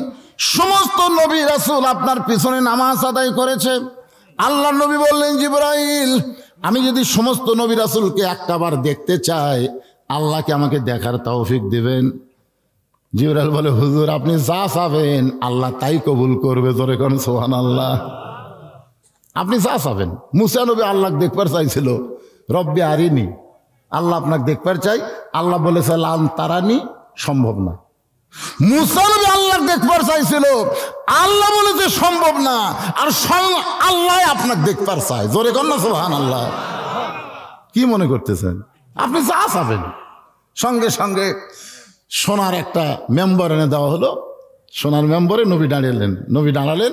সমস্ত নবী রাসূল আপনার পিছনে নামাজ আদায় করেছে। আল্লাহ নবী বললেন, জিবরাইল, আমি যদি সমস্ত নবী রাসূলকে একটাবার দেখতে চাই, আল্লাহকে আমাকে দেখার তৌফিক দিবেন? জিবরাইল বলে, হুজুর আপনি যা চাবেন আল্লাহ তাই কবুল করবে। জোরে কোন সুবহানাল্লাহ। আপনি যা চাবেন। মুসা নবী আল্লাহ দেখবার চাইছিল, রব্বি আরিনি, আল্লাহ আপনাকে দেখবার চাই। আল্লাহ বলেছে লান তারানি, সম্ভব না। মুসা নবী আল্লাহ দেখবার চাইছিল, আল্লাহ বলেছে সম্ভব না, আর স্বয়ং আল্লাহ আপনাকে দেখবার চায়। জোরে কোন সুবহানাল্লাহ। কি মনে করতেছেন? আপনি যা চাবেন। সঙ্গে সঙ্গে সোনার একটা মেম্বার এনে দেওয়া হলো। সোনার মেম্বারে নবী দাঁড়ালেন।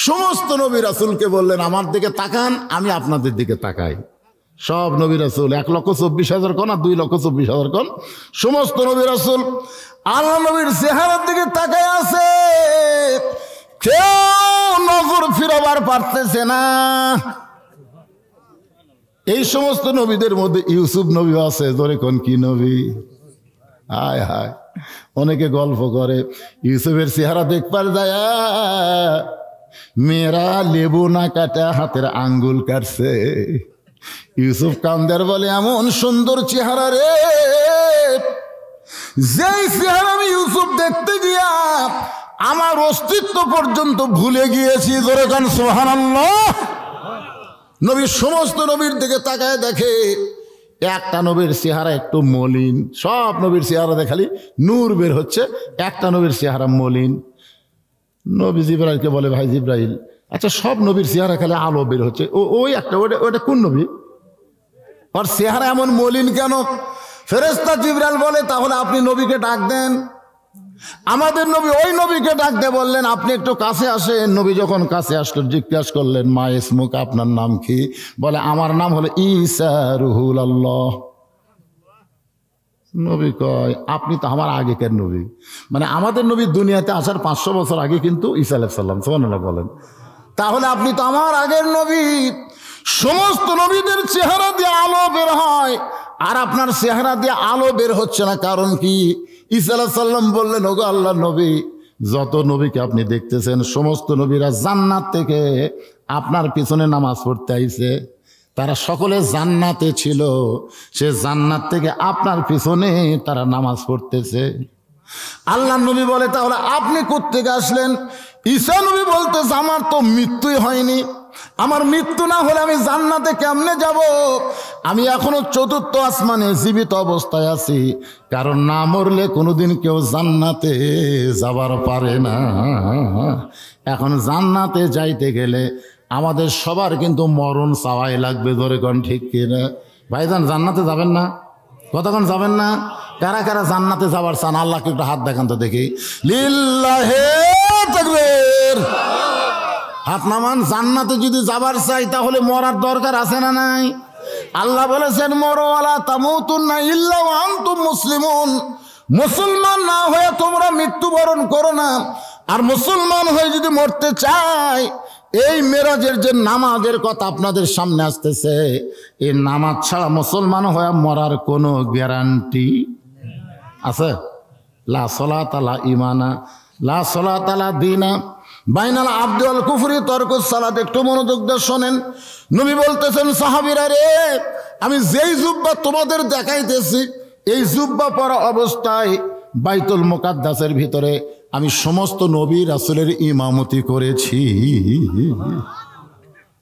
সমস্ত নবী রাসূলকে বললেন, আমার দিকে তাকান, আমি আপনাদের দিকে তাকাই। সব নবী রাসূল 1,24,000 কোন আর 2,24,000 কোন, সমস্ত নবী রাসূল আল্লাহ নবীর চেহারার দিকে তাকায় আছে। কেউ নজর ফিরাবার পারতেছে না। এই সমস্ত নবীদের মধ্যে ইউসুফ নবী আছে। ধরে কোন কি নবী? হায় হায়, অনেকে গল্প করে ইউসুফের চেহারা দেখবার যায়, মেয়েরা লেবু না কাটা হাতের আঙ্গুল কাটছে। ইউসুফ কান্দার বলে, এমন সুন্দর চেহারা রে, যেই চেহারা আমি ইউসুফ দেখতে গিয়া আমার অস্তিত্ব পর্যন্ত ভুলে গিয়েছি। ধরে কান সুবহানাল্লাহ। নবী সমস্ত নবীর দিকে তাকায় দেখে একটা নবীর চেহারা একটু মলিন। সব নবীর চেহারা দেখালি নূর বের হচ্ছে, একটা নবীর চেহারা মলিন। নবী জিবরাইলকে বলে, ভাই জিবরাইল, আচ্ছা সব নবীর চেহারা খালি আলো বের হচ্ছে, ওই একটা, ওটা কোন নবী? ওর চেহারা এমন মলিন কেন? ফেরেশতা জিবরাইল বলে, তাহলে আপনি নবীকে ডাক দেন। আমাদের নবী ওই নবীকে ডাক দিয়ে বললেন, আপনি একটু কাছে আসেন। নবী যখন কাছে আসলো জিজ্ঞাসা করলেন, মা ইসমুক, আপনার নাম কি? বলে, আমার নাম হলো ঈসা রুহুল আল্লাহ। নবী কয়, আপনি তো আমার আগেকার নবী। মানে আমাদের নবী দুনিয়াতে আসার 500 বছর আগে কিন্তু ঈসা আলাইহিস সালাম, সুবহানাল্লাহ বলেন। তাহলে আপনি তো আমার আগের নবী। সমস্ত নবীদের চেহারা দিয়ে আলো বের হয়, আর আপনার চেহারা দিয়ে আলো বের হচ্ছে না, কারণ কি? ঈসা আলাইহিস সালাম বললেন, ওগো আল্লাহর নবী, যত নবীকে আপনি দেখতেছেন সমস্ত নবীরা জান্নাত থেকে আপনার পিছনে নামাজ পড়তে আইছে। তারা সকলে জান্নাতে ছিল, সে জান্নাত থেকে আপনার পিছনে তারা নামাজ পড়তেছে। আল্লাহর নবী বলে, তাহলে আপনি কোত্থেকে আসলেন? ঈসা নবী বলতেছে, আমার তো মৃত্যুই হয়নি। আমার মৃত্যু না হলে আমি জান্নাতে কেমনে যাব? আমি এখনো 4র্থ আসমানে জীবিত অবস্থায় আছি, কারণ না মরলে কোনোদিন কেউ জান্নাতে যাবার পারে না। এখন জান্নাতে যাইতে গেলে আমাদের সবার কিন্তু মরণ চাওয়াই লাগবে। ধরে কোন ঠিক কিনা? ভাইজান জান্নাতে যাবেন না? কতক্ষণ যাবেন না? কারা কারা জান্নাতে যাবার চান? আল্লাহকে একটু হাত দেখান তো দেখি। লিল্লাহে তাকবীর। আপনার জান্নাতে যদি যাবার চাই তাহলে মরার দরকার আছে না নাই? আল্লাহ বলেছেন মরো ওয়ালা তামুতুন্না ইল্লা ওয়া আনতুম মুসলিমুন, মুসলমান না হয়ে তোমরা মৃত্যুবরণ করো না। আর মুসলমান হয়ে যদি মরতে চাই, এই মেরাজের যে নামাজের কথা আপনাদের সামনে আসতেছে, এই নামাজ ছাড়া মুসলমান হয়ে মরার কোনো গ্যারান্টি আছে? লা সলাতা লা ঈমানা লা সলাতা লা দীনা বাইনাল আবদি ওয়াল কুফরি তরকুস সালাত। একটু মনোযোগ দিয়ে শোনেন। নবী বলতেছেন সাহাবীরা রে, আমি যেই জুব্বা তোমাদের দেখাইতেছি, এই জুব্বা পরা অবস্থায় বাইতুল মুকাদ্দাসের ভিতরে আমি সমস্ত নবী রাসূলের ইমামতি করেছি।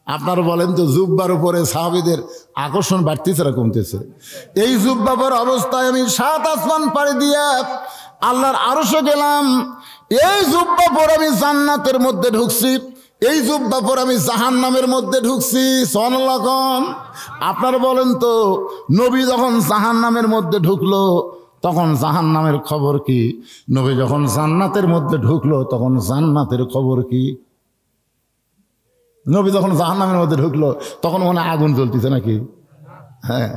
আপনারা বলেন তো, জুব্বার উপরে সাহাবীদের আকর্ষণ বাড়তেছে না কমতেছে? এই জুব্বা পরা অবস্থায় আমি 7 আসমান পাড়ি দিয়া আল্লাহর আরশে গেলাম। এই জুব্বা পরে আমি জান্নাতের মধ্যে ঢুকছি, এই জুব্বা পরে আমি জাহান্নামের মধ্যে ঢুকছি। সুবহানাল্লাহ। আপনারা বলেন তো, নবী যখন জাহান্নামের মধ্যে ঢুকলো তখন জাহান্নামের খবর কি? নবী যখন জান্নাতের মধ্যে ঢুকলো তখন জান্নাতের খবর কি? নবী যখন জাহান্নামের মধ্যে ঢুকলো তখন মনে আগুন জ্বলতেছে নাকি? হ্যাঁ,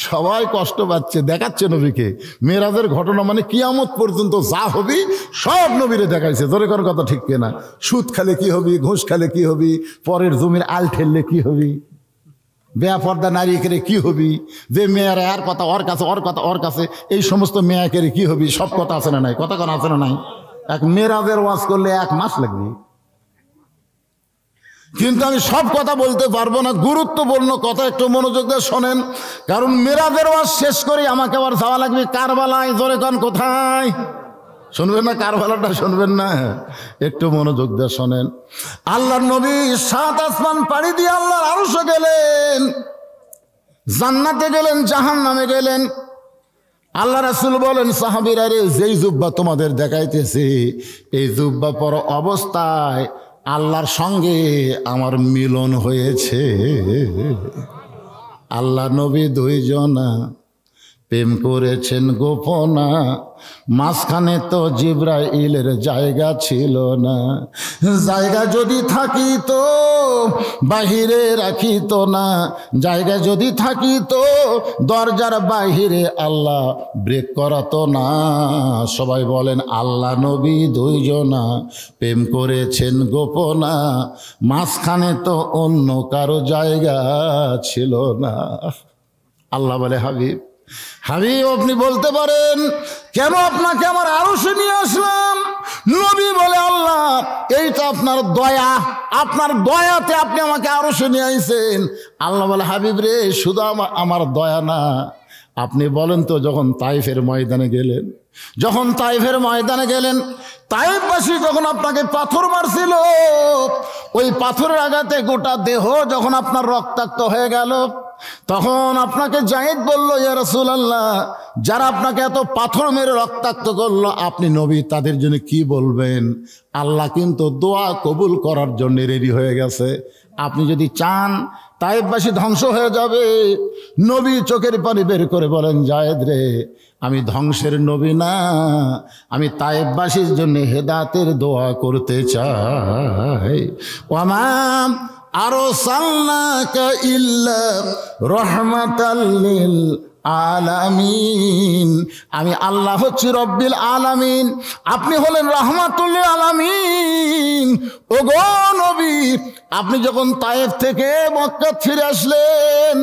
সবাই কষ্ট পাচ্ছে, দেখাচ্ছে নবীকে। মেরাজের ঘটনা মানে কিয়ামত পর্যন্ত যা হবি সব নবীরে দেখাইছে। ধরে কোন কথা ঠিক কিনা? সুদ খালে কি হবি, ঘুষ খালে কি হবি, পরের জমির আল ঠেললে কি হবি, বেপর্দা নারী কেড়ে কি হবি, যে মেয়েরা আর কথা ওর কাছে, ওর কথা ওর কাছে, এই সমস্ত মেয়া কেড়ে কি হবি, সব কথা আছে না নাই? কথা কোন আছে না নাই? এক মেরাজের ওয়াজ করলে 1 মাস লাগবে। কিন্তু আমি সব কথা বলতে পারবো না, গুরুত্বপূর্ণ কথা একটু মনোযোগ দিয়ে শোনেন। কারণ মেরাজের ওয়াজ শেষ করে আমাকে আবার যাওয়া লাগবে কারবালায়। জোরে কোন কোথায়? শুনবেন না? কারবালাটা শুনবেন না? একটু মনোযোগ দিয়ে শোনেন। আল্লাহর নবী 7 আসমান পাড়ি দিয়ে আল্লাহর আরশে গেলেন, জান্নাতে গেলেন, জাহান্নামে গেলেন। আল্লাহ রাসূল বলেন সাহাবীরা রে, যেই জুব্বা তোমাদের দেখাইতেছে, এই জুব্বা পর অবস্থায় আল্লাহর সঙ্গে আমার মিলন হয়েছে। আল্লাহ নবী 2 জনা প্রেম করেছেন গোপনা, মাঝখানে তো জিবরাইলের জায়গা ছিল না। জায়গা যদি থাকিত বাহিরে রাখিত না, জায়গা যদি থাকিত দরজার বাহিরে আল্লাহ ব্রেক করাতো না। সবাই বলেন আল্লাহ নবী 2 জনা প্রেম করেছেন গোপনা, মাঝখানে তো অন্য কারো জায়গা ছিল না। আল্লাহ বলে হাবিব, হাবিব আপনি বলতে পারেন কেন আপনাকে আমার আরশে নিয়ে আসলাম? নবী বলে আল্লাহ এইটা আপনার দয়া, আপনার দয়াতে আপনি আমাকে আরশে নিয়ে আইছেন। আল্লাহ বলে হাবিব রে, শুধু আমার দয়া না, আপনি বলেন তো, যখন তাইফের ময়দানে গেলেন, যখন তাইফের ময়দানে গেলেন, তাইফবাসী যখন আপনাকে পাথর মারছিল, ওই পাথরের আঘাতে গোটা দেহ যখন আপনার রক্তাক্ত হয়ে গেল, তখন আপনাকে যায়েদ বলল ইয়া রাসূলুল্লাহ, যারা আপনাকে এত পাথর মেরে রক্তাক্ত করলো, আপনি নবী, তাদের জন্য কি বলবেন? আল্লাহ কিন্তু দোয়া কবুল করার জন্য রেডি হয়ে গেছে। আপনি যদি চান তাইফবাসী ধ্বংস হয়ে যাবে, নবী চোখের পানি বের করে বলেন যায়েদ রে, আমি ধ্বংসের নবী না, আমি তাইফবাসীর জন্য হেদায়েতের দোয়া করতে চাই। ওয়ামা আরসালনাকা ইল্লা রাহমাতাল লিল আলামিন, আমি আল্লাহ হচ্ছি রব্বিল আলামিন, আপনি হলেন রাহমাতুল লিল আলামিন। ওগো নবী, আপনি যখন তায়েফ থেকে মক্কা ফিরে আসলেন,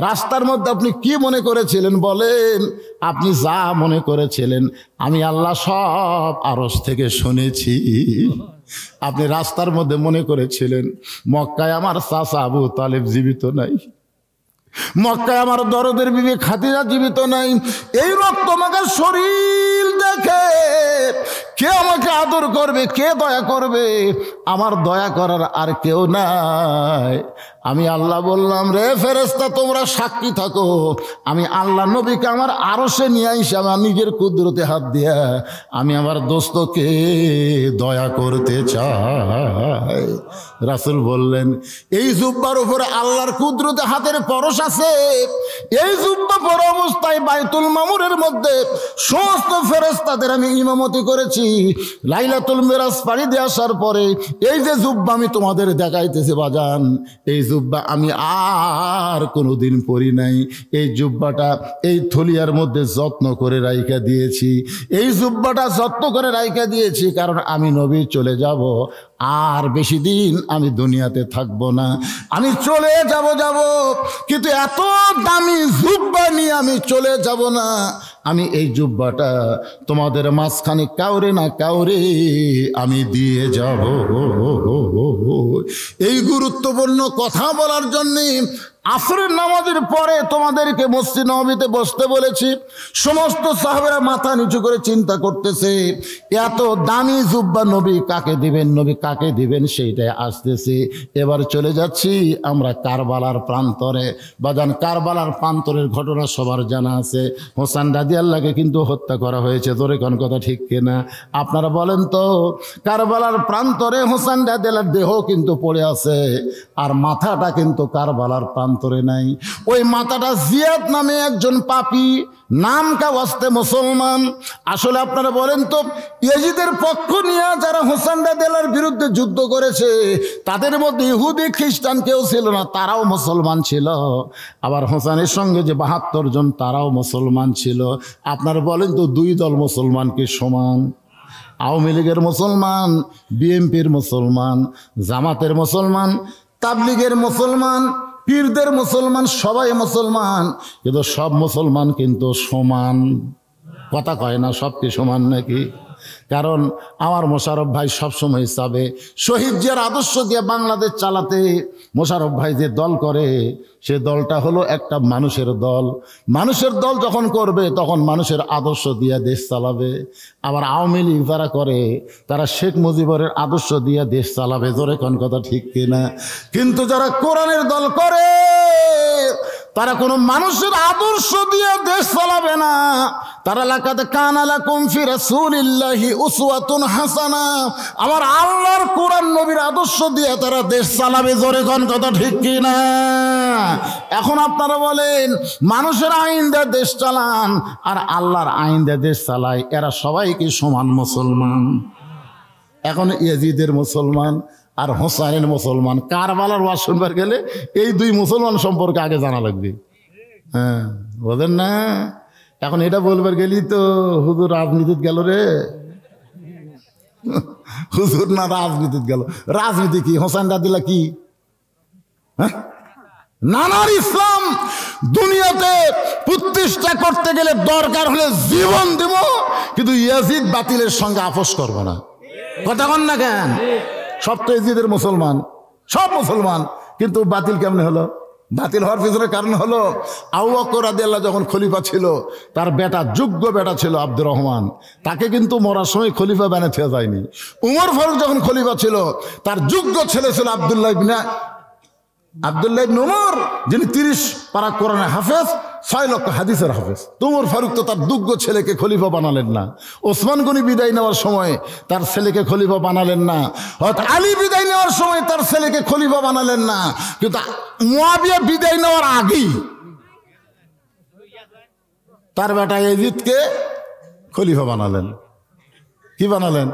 রাস্তার মধ্যে আপনি কি মনে করেছিলেন বলেন? আপনি যা মনে করেছিলেন আমি আল্লাহ সব আরশ থেকে শুনেছি। আপনি রাস্তার মধ্যে মনে করেছিলেন মক্কায় আমার চাচা আবু তালেব জীবিত নাই, মক্কায় আমার দরদের বিবি খাদিজা জীবিত নাই। এই রক্ত আমাকে শরীর দেখে কে আমাকে আদর করবে, কে দয়া করবে? আমার দয়া করার আর কেউ নাই। আমি আল্লাহ বললাম রে ফেরেশতা, তোমরা সাক্ষী থাকো, আমি আল্লাহ নবীকে আমার আরশে নিয়ে আইসা আমার নিজের কুদরতে হাত দিয়া আমি আমার দোস্তকে দয়া করতে চাই। রাসূল বললেন এই জুব্বার উপরে আল্লাহর কুদরতে হাতের পরশ আছে। এই জুব্বা পরা অবস্থায় বাইতুল মামুরের মধ্যে সমস্ত ফেরেশতাদের আমি ইমামতি করেছি। লাইলাতুল মিরাজ পাড়ি দিয়ে আসার পরে এই যে জুব্বা আমি তোমাদের দেখাইতেছি বাজান, এই জুব্বা আমি আর কোনোদিন পরি নাই। এই জুব্বাটা এই থলিয়ার মধ্যে যত্ন করে রাইখা দিয়েছি। এই জুব্বাটা যত্ন করে রাইখা দিয়েছি কারণ আমি নবী চলে যাব, আর বেশি দিন আমি দুনিয়াতে থাকব না, আমি চলে যাব কিন্তু এত দামি জুব্বা নিয়ে আমি চলে যাব না। আমি এই জুব্বাটা তোমাদের মাঝখানে কাউরে না কাউরে আমি দিয়ে যাব। এই গুরুত্বপূর্ণ কথা বলার জন্যে আসরের নামাজের পরে তোমাদেরকে মসজিদ নববীতে বসতে বলেছি। সমস্ত সাহাবেরা মাথা নিচু করে চিন্তা করতেছে এত দামি জুব্বা নবী কাকে দিবেন, নবী কাকে দিবেন সেইটাই আসতেছে। এবার চলে যাচ্ছি আমরা কারবালার প্রান্তরে। বাজান, কারবালার প্রান্তরের ঘটনা সবার জানা আছে। হোসেন রাদিয়াল্লাহকে কিন্তু হত্যা করা হয়েছে, তোরে কোন কথা ঠিক কিনা আপনারা বলেন তো? কারবালার প্রান্তরে হোসেন রাদিয়াল্লাহর দেহ কিন্তু পড়ে আছে, আর মাথাটা কিন্তু কারবালার প্রান্তরে নাই। ওই মাথাটা জিয়াদ নামে একজন পাপী, নামকা ওয়াস্তে মুসলমান। আসলে আপনারা বলেন তো, ইয়াজিদের পক্ষ নিয়ে যারা হোসেন রাদিয়াল্লাহর বিরুদ্ধে যুদ্ধ করেছে তাদের মধ্যে ইহুদি খ্রিস্টান কেউ ছিল না, তারাও মুসলমান ছিল। আবার হোসেনের সঙ্গে যে ৭২ জন তারাও মুসলমান ছিল। আপনারা বলেন তো, দুই দল মুসলমান কি সমান? আওয়ামী লীগের মুসলমান, বিএনপির মুসলমান, জামাতের মুসলমান, তাবলিগের মুসলমান, পীরদের মুসলমান, সবাই মুসলমান, কিন্তু সব মুসলমান কিন্তু সমান কথা কয় না। সব কি সমান নাকি? কারণ আমার মোশাররফ ভাই সবসময় চাবে শহীদ জিয়ার আদর্শ দিয়ে বাংলাদেশ চালাতে। মোশাররফ ভাই যে দল করে সে দলটা হলো একটা মানুষের দল। মানুষের দল যখন করবে তখন মানুষের আদর্শ দিয়ে দেশ চালাবে। আবার আওয়ামী লীগ যারা করে তারা শেখ মুজিবের আদর্শ দিয়ে দেশ চালাবে। জোরে কোন কথা ঠিক কিনা? কিন্তু যারা কোরআনের দল করে তারা কোনো মানুষের আদর্শ দিয়ে দেশ চালাবে না। তারা লাকাদ কানা লাকুম ফি রাসূলিল্লাহি উসওয়াতুন হাসানা, আমার আল্লাহর কোরআন নবীর আদর্শ দিয়ে তারা দেশ চালাবে। জোরে কোন কথা ঠিক কিনা? এখন আপনারা বলেন, মানুষের আইন দিয়ে দেশ চালান আর আল্লাহর আইন দিয়ে দেশ চালায়, এরা সবাই কি সমান মুসলমান? এখন ইয়াজিদের মুসলমান আর হোসাইনের মুসলমান। কারবালার ওয়াজ শুনবার গেলে এই দুই মুসলমান সম্পর্কে আগে জানা লাগবে। হ্যাঁ, বলেন না? এখন এটা বলবার গেলি তো হুজুর রাজনীতিতে গেল রে। হুজুর না রাজনীতিতে গেল। রাজনীতি কি? হোসেন রাদিয়াল্লাহ কি? হ্যাঁ, নানার ইসলাম দুনিয়াতে প্রতিষ্ঠা করতে গেলে দরকার হলে জীবন দেব, কিন্তু ইয়াজিদ বাতিলের সঙ্গে আপোষ করবো না। কথা কন না কেন? সব তো ইয়াজিদের মুসলমান, সব মুসলমান, কিন্তু বাতিল কেমনে হলো? বাতিল হওয়ার পিছনে কারণ হলো আবু বকর রাদিয়াল্লাহু যখন খলিফা ছিল, তার বেটা, যোগ্য বেটা ছিল আব্দুর রহমান, তাকে কিন্তু মরার সময় খলিফা বানাতে যায়নি। উমর ফারুক যখন খলিফা ছিল, তার যোগ্য ছেলে ছিল আব্দুল্লাহ ইবনে উমর, যিনি 30 পারা কোরআনের হাফেজ, 6 লক্ষ হাদিসের হাফেজ। উমর ফারুক তো তার যোগ্য ছেলেকে খলিফা বানালেন না। ওসমান গনি বিদায় নেওয়ার সময় তার ছেলেকে খলিফা বানালেন না। হযরত আলী বিদায় নেওয়ার সময় তার ছেলেকে খলিফা বানালেন না। কিন্তু মুয়াবিয়া বিদায় নেওয়ার আগেই তার বেটা ইয়াজিদকে খলিফা বানালেন। কি বানালেন?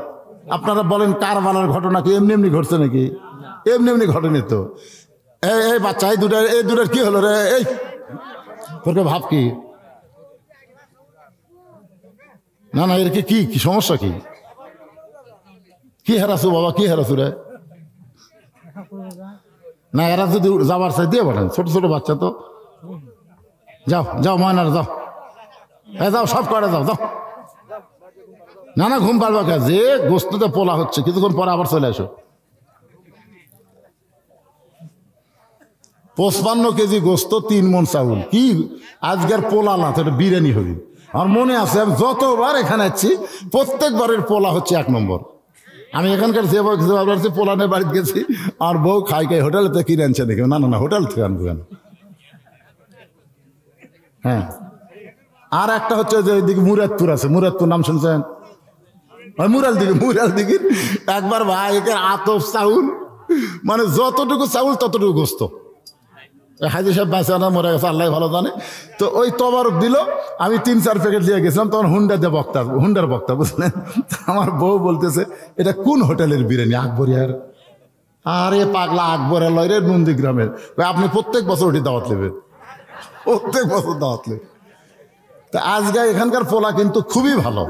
আপনারা বলেন, কারবালার ঘটনা কি এমনি এমনি ঘটছে নাকি? এমনি এমনি ঘটেনি তো। এই বাচ্চা, এই দুটার কি হলো রে? এই তোর ভাব কি? না না, এর কি সমস্যা? কি হারাছু বাবা? কি হারাছু রে? না, এরা যদি যাবার চাই দিয়ে পাঠান, ছোট ছোট বাচ্চা তো। যাও যাও ময়নার যাও, যাও সব করে যাও। না না, ঘুম পারবা কে? যে গোস্ততে পোলা হচ্ছে, কিছুক্ষণ পরে আবার চলে আসো। 55 কেজি গোস্ত, 3 মণ চাউল। কি আজকের পোলা না, তো বিরিয়ানি হবে। আমার মনে আছে, আমি যতবার এখানে আছি প্রত্যেকবারের পোলা হচ্ছে 1 নম্বর। আমি এখানকার যে পোলা নিয়ে বাড়িতে গেছি, আর বউ খাই হোটেলে তো কিনে আনছে দেখি। না না না, হোটেল থেকে আনবো কেন? হ্যাঁ, আর একটা হচ্ছে যে ওইদিকে মুরাদপুর আছে, মুরাদপুর নাম শুনছেন? মুরাল দিঘির একবার ভাই এখানে আতপ চাউল, মানে যতটুকু চাউল ততটুকু গোস্ত। হাজি সাহেব বাঁচা না মরে গেছে আল্লাহ ভালো জানে। তো ওই তবারক দিল, আমি 3-4 প্যাকেট দিয়ে গেছিলাম, তখন হুন্ডার বক্তা বুঝলেন। আমার বউ বলতেছে এটা কোন হোটেলের বিরিয়ানি? আকবরিয়ার। আরে পাগলা, আকবরিয়া লয় রে, নন্দীগ্রামের। আপনি প্রত্যেক বছর ওটি দাওয়াত নেবেন, প্রত্যেক বছর দাওয়াত নেবেন। তা আজকে এখানকার পোলা কিন্তু খুবই ভালো।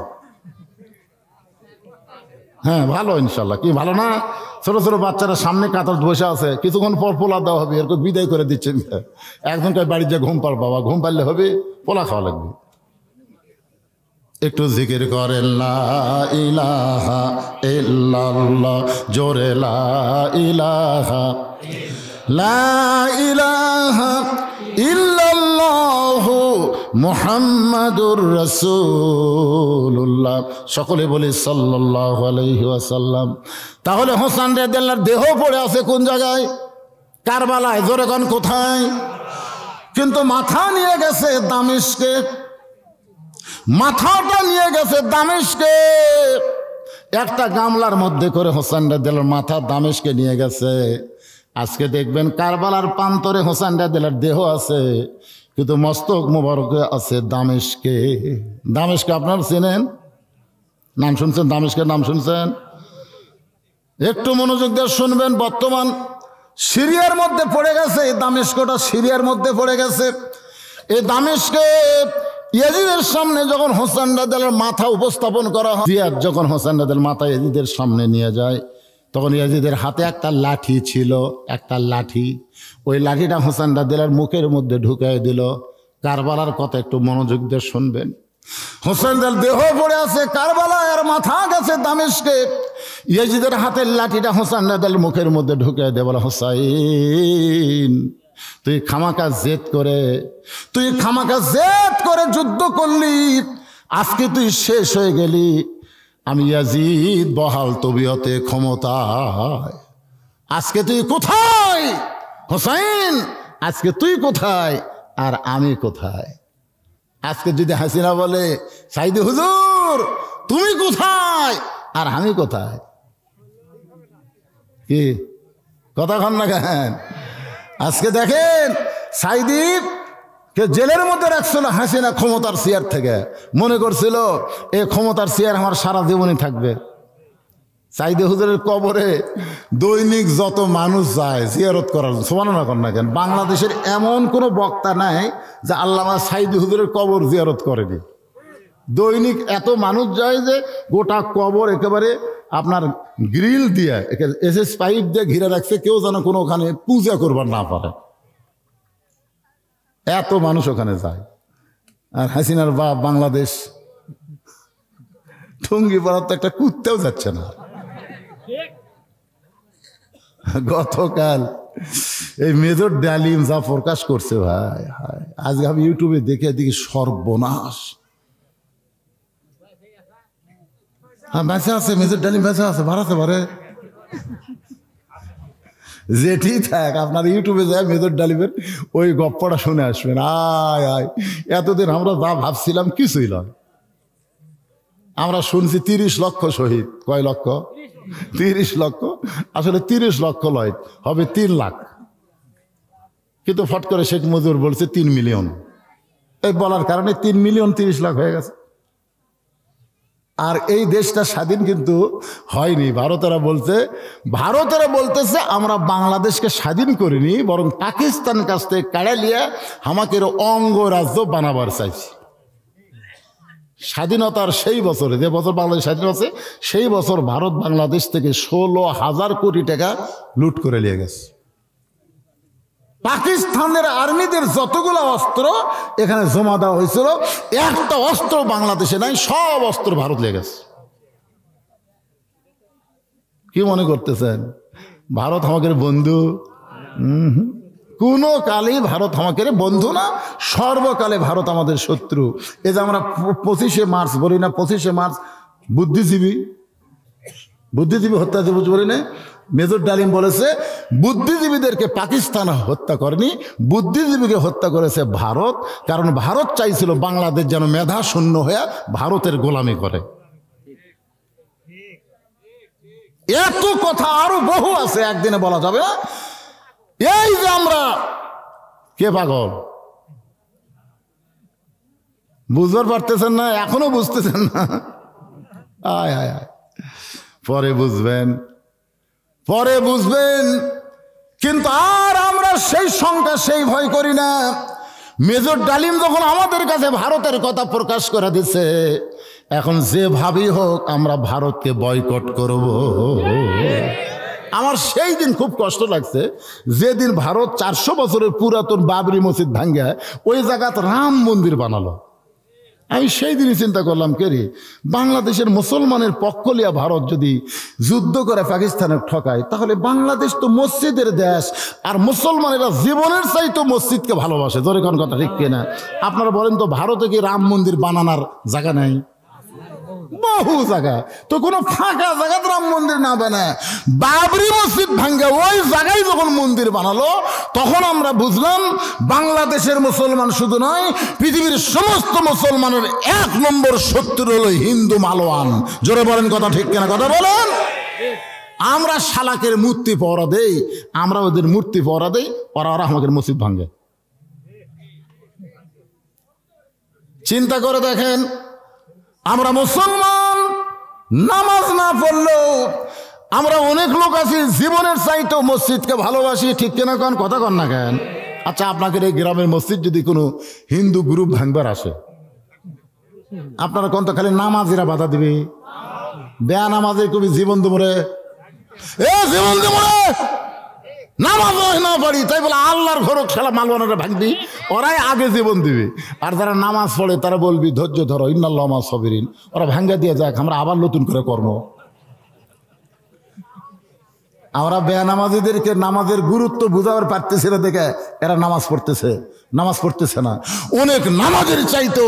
হ্যাঁ ভালো ইনশাল্লাহ। কি ভালো না? ছোট ছোট বাচ্চারা সামনে কাতার বসে আছে, কিছুক্ষণ পর পোলা দেওয়া হবে, এরকম বিদায় করে দিচ্ছেন। একজনকে বাড়ি যে ঘুম পার বাবা, ঘুম পারলে হবে, পোলা খাওয়া লাগবে। একটু জিকির করেন লা ইলাহা ইল্লাল্লাহ, জোরে লা ইলাহা, লা ইলাহা ইল্লাল্লাহু মুহাম্মাদুর রাসূলুল্লাহ। সকলে বলি সাল্লাল্লাহু আলাইহি ওয়াসাল্লাম। তাহলে হোসেন রাদিয়াল্লাহর দেহ পড়ে আছে কোন জায়গায়? কারবালায়। জোরে কোন কোথায়? কিন্তু মাথা নিয়ে গেছে দামেস্কে, মাথাটা নিয়ে গেছে দামেস্কে। একটা গামলার মধ্যে করে হোসেন রাদিয়াল্লাহর মাথা দামেস্কে নিয়ে গেছে। আজকে দেখবেন কারবালার প্রান্তরে হোসেন রাদিয়াল্লাহর দেহ আছে, কিন্তু মস্তক মোবারক আছে দামেস্কে। দামেস্কে আপনারা চেনেন? নাম শুনছেন? দামেস্কের নাম শুনছেন? একটু মনোযোগ দিয়ে শুনবেন। বর্তমান সিরিয়ার মধ্যে পড়ে গেছে এই দামেস্কটা, সিরিয়ার মধ্যে পড়ে গেছে। এই দামেস্কে ইয়াজিদের সামনে যখন হোসেন রাদিয়াল্লাহর মাথা উপস্থাপন করা হয়, জিয়াদ যখন হোসেন রাদিয়াল্লাহর মাথা ইয়াজিদের সামনে নিয়ে যায়, তখন ইয়াজিদের হাতে একটা লাঠি ছিল, একটা লাঠি। ওই লাঠিটা হোসেন রাদিয়াল্লাহর মুখের মধ্যে ঢুকাই দিল। কারবালার কথা একটু মনোযোগ দিয়ে শুনবেন। হোসেন রাদিয়াল্লাহর দেহ পড়ে আছে কারবালায়, আর মাথা গেছে দামেস্কে। ইয়াজিদের হাতের লাঠিটা হোসেন রাদিয়াল্লাহর মুখের মধ্যে ঢুকাই দিয়ে বলে, হোসাইন তুই খামাকা জেদ করে যুদ্ধ করলি, আজকে তুই শেষ হয়ে গেলি। আমি ইয়াজিদ বহাল তবিয়তে ক্ষমতায়। আজকে তুই কোথায় হোসাইন? আজকে তুই কোথায় আর আমি কোথায়? আজকে যদি হাসিনা বলে সাইদি হুজুর তুমি কোথায় আর আমি কোথায়? কি কথা কন না কেন? আজকে দেখেন সাইদি কে জেলের মধ্যে রাখছিল হাসিনা ক্ষমতার চেয়ার থেকে, মনে করছিল এই ক্ষমতার চেয়ার আমার সারা জীবনই থাকবে। সাইদি হুজুরের কবরে দৈনিক যত মানুষ যায় জিয়ারত করার, সুবহানাল্লাহ কন না কেন? বাংলাদেশের এমন কোনো বক্তা নাই যে আল্লামা সাইদি হুজুরের কবর জিয়ারত করেনি। দৈনিক এত মানুষ যায় যে গোটা কবর একেবারে আপনার গ্রিল দিয়ে এসএস পাইপ দিয়ে ঘিরে রাখছে, কেউ যেন কোনো ওখানে পূজা করবার না পারে। এত মানুষ ওখানে যায়। আর হাসিনার বাপ বাংলাদেশ ঠুঙ্গি পাড়ার তো একটা কুত্তেও যাচ্ছে না। গতকাল এই মেজর ডালিম যা প্রকাশ করছে ভাই, আজকে আমি ইউটিউবে দেখে দেখি সর্বনাশ। হ্যাঁ বেঁচে আছে, মেজর ডালিম বেঁচে আছে, ভাড়াতে পারে যেটি থাক। আপনার ইউটিউবে যায় মেজর ডালিমের ওই গপ্পটা শুনে আসবেন। আয় আয়, এতদিন আমরা যা ভাবছিলাম কিছুই নয়। আমরা শুনছি 30 লক্ষ শহীদ। কয় লক্ষ? 30 লক্ষ। আসলে 30 লক্ষ নয়, হবে 3 লাখ। কিন্তু ফট করে শেখ মুজিবুর বলছে 3 মিলিয়ন। এই বলার কারণে 3 মিলিয়ন 30 লাখ হয়ে গেছে। আর এই দেশটা স্বাধীন কিন্তু হয়নি। ভারতেরা বলতেছে আমরা বাংলাদেশকে স্বাধীন করিনি, বরং পাকিস্তান কাছ থেকে কাড়া লিয়ে আমাকে অঙ্গরাজ্য বানাবার চাইছি। স্বাধীনতার সেই বছরে, যে বছর বাংলাদেশ স্বাধীন আছে, সেই বছর ভারত বাংলাদেশ থেকে 16,000 কোটি টাকা লুট করে নিয়ে গেছে। পাকিস্তানের আর্মিদের যতগুলো অস্ত্র এখানে জমা দেওয়া হয়েছিল, একটা অস্ত্র বাংলাদেশে নাই, সব অস্ত্র ভারত নিয়ে গেছে। কি মনে করতেছেন ভারত আমাদের বন্ধু? কোনো কালেই ভারত আমাদের বন্ধু না, সর্বকালে ভারত আমাদের শত্রু। এই যে আমরা 25শে মার্চ বলি না, 25শে মার্চ বুদ্ধিজীবী হত্যা দিবস বলি না? মেজর ডালিম বলেছে বুদ্ধিজীবীদেরকে পাকিস্তান হত্যা করেনি, বুদ্ধিজীবীকে হত্যা করেছে ভারত। কারণ ভারত চাইছিল বাংলাদেশ যেন মেধা শূন্য হয়ে ভারতের গোলামি করে। এত কথা আরো বহু আছে, একদিনে বলা যাবে না। এই যে আমরা কে পাগল? বুঝতে পারতেছেন না? এখনো বুঝতেছেন না? আয় আয় আয়, পরে বুঝবেন, পরে বুঝবেন। কিন্তু আর আমরা সেই শঙ্কা, সেই ভয় করি না। মেজর ডালিম যখন আমাদের কাছে ভারতের কথা প্রকাশ করে দিচ্ছে, এখন যেভাবেই হোক আমরা ভারতকে বয়কট করব। আমার সেই দিন খুব কষ্ট লাগছে, যেদিন ভারত 400 বছরের পুরাতন বাবরি মসজিদ ভাঙ্গা ওই জায়গাতে রাম মন্দির বানালো। আমি সেই দিনই চিন্তা করলাম, কে রে, বাংলাদেশের মুসলমানের পক্ষ লিয়া ভারত যদি যুদ্ধ করে পাকিস্তানের ঠকায়, তাহলে বাংলাদেশ তো মসজিদের দেশ, আর মুসলমানেরা জীবনের চাইতো মসজিদকে ভালোবাসে। ধরে কোন কথা ঠিক কিনা? আপনারা বলেন তো, ভারতে কি রাম মন্দির বানানোর জায়গা নাই? বহু জায়গা। তো কোনো ফাঁকা জায়গাতে রাম মন্দির না বানায় বাবরি মসজিদ ভাঙ্গে ওই জায়গায় যখন মন্দির বানালো, তখন আমরা বুঝলাম বাংলাদেশের মুসলমান শুধু নয়, পৃথিবীর সমস্ত মুসলমানের 1 নম্বর শত্রু হলো হিন্দু মালওয়ান। জোরে বলেন কথা ঠিক কিনা? কথা বলেন। আমরা শালাকের মূর্তি পহরা দেই, আমরা ওদের মূর্তি পহরা দেই, ওরা আমাদের মসজিদ ভাঙ্গে। চিন্তা করে দেখেন, আমরা মুসলমান, নামাজ না পড়লেও আমরা অনেক লোক আছি জীবনের চাইতো মসজিদকে ভালোবাসি। ঠিক কিনা কন? কথা কন না কেন? আচ্ছা, আপনাদের এই গ্রামের মসজিদ যদি কোনো হিন্দু গ্রুপ ভাঙবার আসে, আপনারা কোন তো খালি নামাজিরা বাধা দিবে? বেয়া নামাজে কবি জীবন দেবরে, এ জীবন দেবরে, নামাজ না পারি তাই বলে আল্লাহর ঘরক খেলা মালওয়ানারা ভাঙবি, ওরাই আগে জীবন দিবে। আর যারা নামাজ পড়ে তারা বলবি ধৈর্য ধরো, ইন্নাল্লাহ মা সাবিরিন। ওরা ভাঙ্গা দিয়ে যাক, আমরা আবার নতুন করে কর্ম। আমরা বেনামাজিদেরকে নামাজের গুরুত্ব বুঝাবার পারতেছি না দেখে এরা নামাজ পড়তেছে না। অনেক নামাজের চাইতো